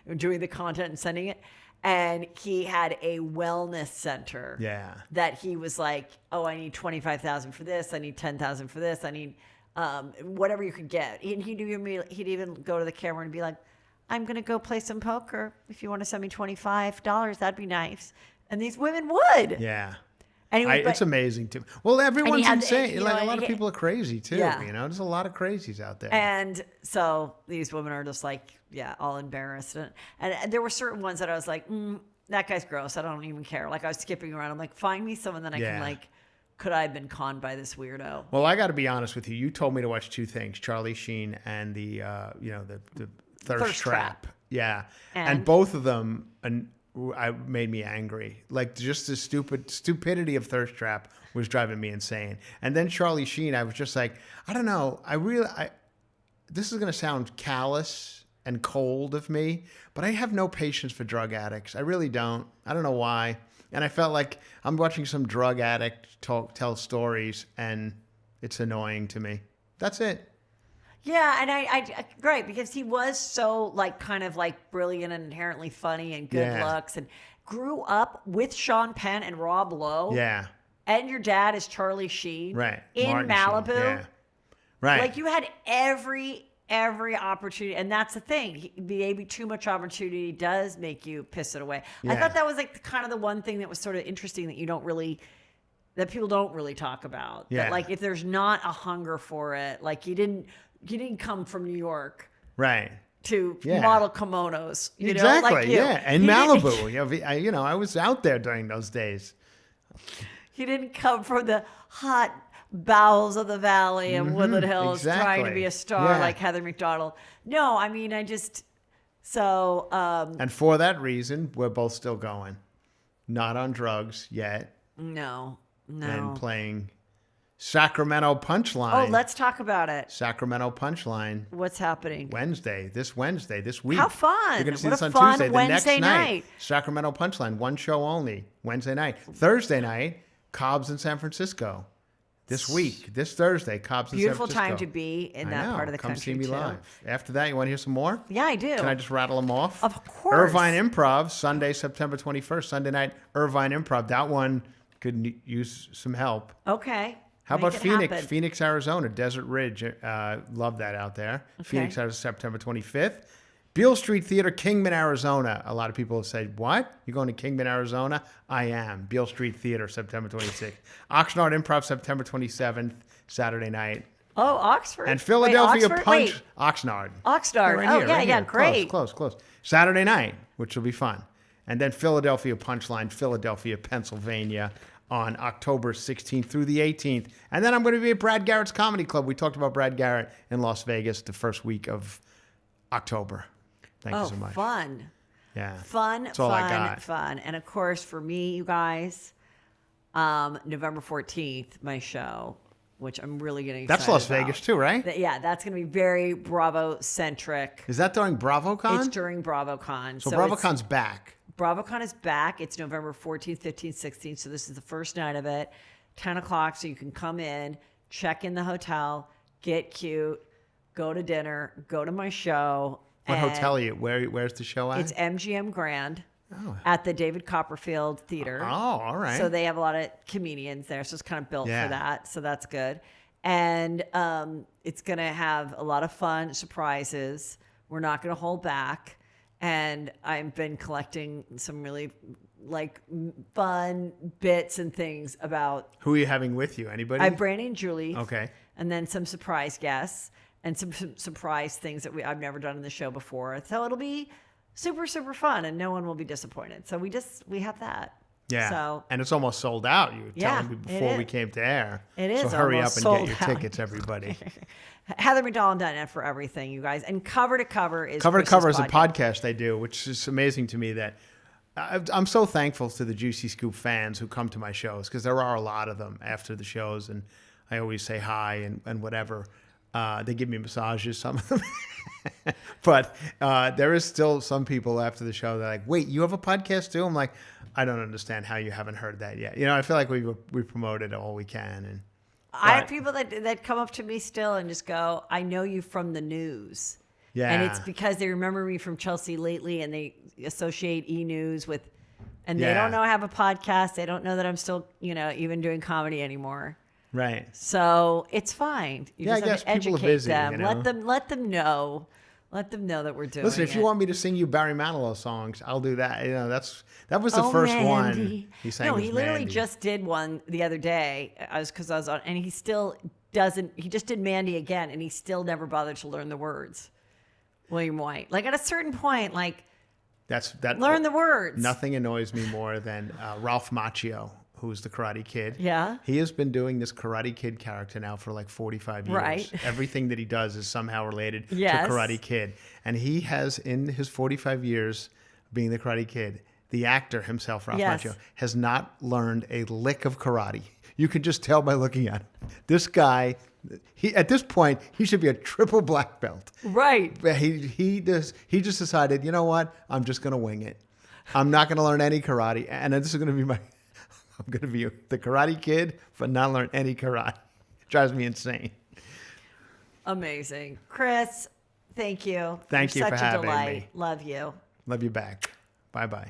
and doing the content and sending it. And he had a wellness center. Yeah. That he was like, oh, I need 25,000 for this. I need 10,000 for this. I need whatever you could get. And he'd even go to the camera and be like, I'm going to go play some poker. If you want to send me $25, that'd be nice. And these women would. Yeah. Anyway, it's amazing too. Well, everyone's insane. Like a lot of people are crazy too. Yeah. There's a lot of crazies out there. And so these women are just like, all embarrassed. And there were certain ones that I was like, that guy's gross. I don't even care. Like I was skipping around. I'm like, find me someone that I can like. Could I have been conned by this weirdo? Well, I got to be honest with you. You told me to watch 2 things: Charlie Sheen and the Thirst Trap. Yeah, and both of them. Made me angry. Like just the stupidity of Thirst Trap was driving me insane. And then Charlie Sheen, I was just like, I don't know. This is going to sound callous and cold of me, but I have no patience for drug addicts. I really don't. I don't know why. And I felt like I'm watching some drug addict tell stories, and it's annoying to me. That's it. Yeah, and I great, because he was so like kind of like brilliant and inherently funny and good looks, and grew up with Sean Penn and Rob Lowe. Yeah. And your dad is Charlie Sheen. Right. In Martin Malibu. Sheen. Yeah. Right. Like you had every opportunity. And that's the thing. Maybe too much opportunity does make you piss it away. Yeah. I thought that was like kind of the one thing that was sort of interesting that that people don't really talk about. Yeah. That like if there's not a hunger for it, like you didn't come from New York. Right. To model kimonos. You Exactly. know? Like And Malibu. I was out there during those days. He didn't come from the hot bowels of the valley in Woodland Hills trying to be a star like Heather McDonald. No, I mean, and for that reason, we're both still going. Not on drugs yet. No. And playing Sacramento Punchline. Oh, let's talk about it. Sacramento Punchline. What's happening? This Wednesday, this week. How fun. You're going to see what this on fun Tuesday, the Wednesday next night. Sacramento Punchline, one show only, Wednesday night. Thursday night, Cobb's in San Francisco. This week, this Thursday, Cobb's in San Francisco. Beautiful time to be in that part of the country, Come see me live. After that, you want to hear some more? Yeah, I do. Can I just rattle them off? Of course. Irvine Improv, Sunday, September 21st, Sunday night, Irvine Improv. That one could use some help. Okay. How about Phoenix? Happen. Phoenix, Arizona, Desert Ridge. Love that out there. Okay. Phoenix, September 25th. Beale Street Theater, Kingman, Arizona. A lot of people have said, what? You're going to Kingman, Arizona? I am. Beale Street Theater, September 26th. Oxnard Improv, September 27th, Saturday night. Oh, Oxford. And Philadelphia Oxford? Punch. Oxnard. Oxnard. Right here. Great. Close. Saturday night, which will be fun. And then Philadelphia Punchline, Philadelphia, Pennsylvania, on October 16th through the 18th. And then I'm going to be at Brad Garrett's Comedy Club. We talked about Brad Garrett in Las Vegas the first week of October. Thank you so much. Fun. Yeah. Fun. And of course, for me, you guys, November 14th, my show, which I'm really getting excited That's Las about. Vegas too, right? That's going to be very Bravo-centric. Is that during BravoCon? It's during BravoCon. So BravoCon's back. BravoCon is back. It's November 14th, 15th, 16th. So this is the first night of it. 10 o'clock. So you can come in, check in the hotel, get cute, go to dinner, go to my show. What hotel are you? Where's the show at? It's MGM Grand at the David Copperfield Theater. Oh, all right. So they have a lot of comedians there. So it's kind of built for that. So that's good. And it's going to have a lot of fun surprises. We're not going to hold back. And I've been collecting some really fun bits and things about. Who are you having with you? Anybody? I have Brandy and Julie. Okay. And then some surprise guests and some surprise things that I've never done in the show before. So it'll be super, super fun and no one will be disappointed. So we have that. Yeah. So, and it's almost sold out. You were telling me before we came to air. It is. So hurry up and get your out. tickets, everybody. HeatherMcDonald.net for everything, you guys. And Cover to Cover is Cover to Cover is a podcast they do, which is amazing to me that I'm so thankful to the Juicy Scoop fans who come to my shows because there are a lot of them after the shows and I always say hi and whatever. They give me massages, some of them. But there is still some people after the show that are like, wait, you have a podcast too? I'm like, I don't understand how you haven't heard that yet. I feel like we promoted all we can. I have people that come up to me still and just go, I know you from the news. Yeah. And it's because they remember me from Chelsea Lately and they associate E-News with, and they don't know I have a podcast. They don't know that I'm still, even doing comedy anymore. Right. So it's fine. You just have to educate busy, them. Let them know. Let them know that we're doing Listen, if you want me to sing you Barry Manilow songs, I'll do that. That was the first Mandy. One he sang. No, he literally Mandy. just did one the other day. Because I was on, and he still doesn't. He just did Mandy again, and he still never bothered to learn the words. William White. Like at a certain point, learn the words. Nothing annoys me more than Ralph Macchio, who's the Karate Kid. Yeah. He has been doing this Karate Kid character now for 45 years. Right. Everything that he does is somehow related to Yes. Karate Kid. And he has, in his 45 years being the Karate Kid, the actor himself, Ralph Macchio, has not learned a lick of karate. You can just tell by looking at him. This guy, at this point, he should be a triple black belt. Right. But he just decided, you know what? I'm just going to wing it. I'm not going to learn any karate. And this is going to be I'm going to be the Karate Kid, but not learn any karate. It drives me insane. Amazing. Chris, thank you. Thank you for having me. Love you. Love you back. Bye-bye.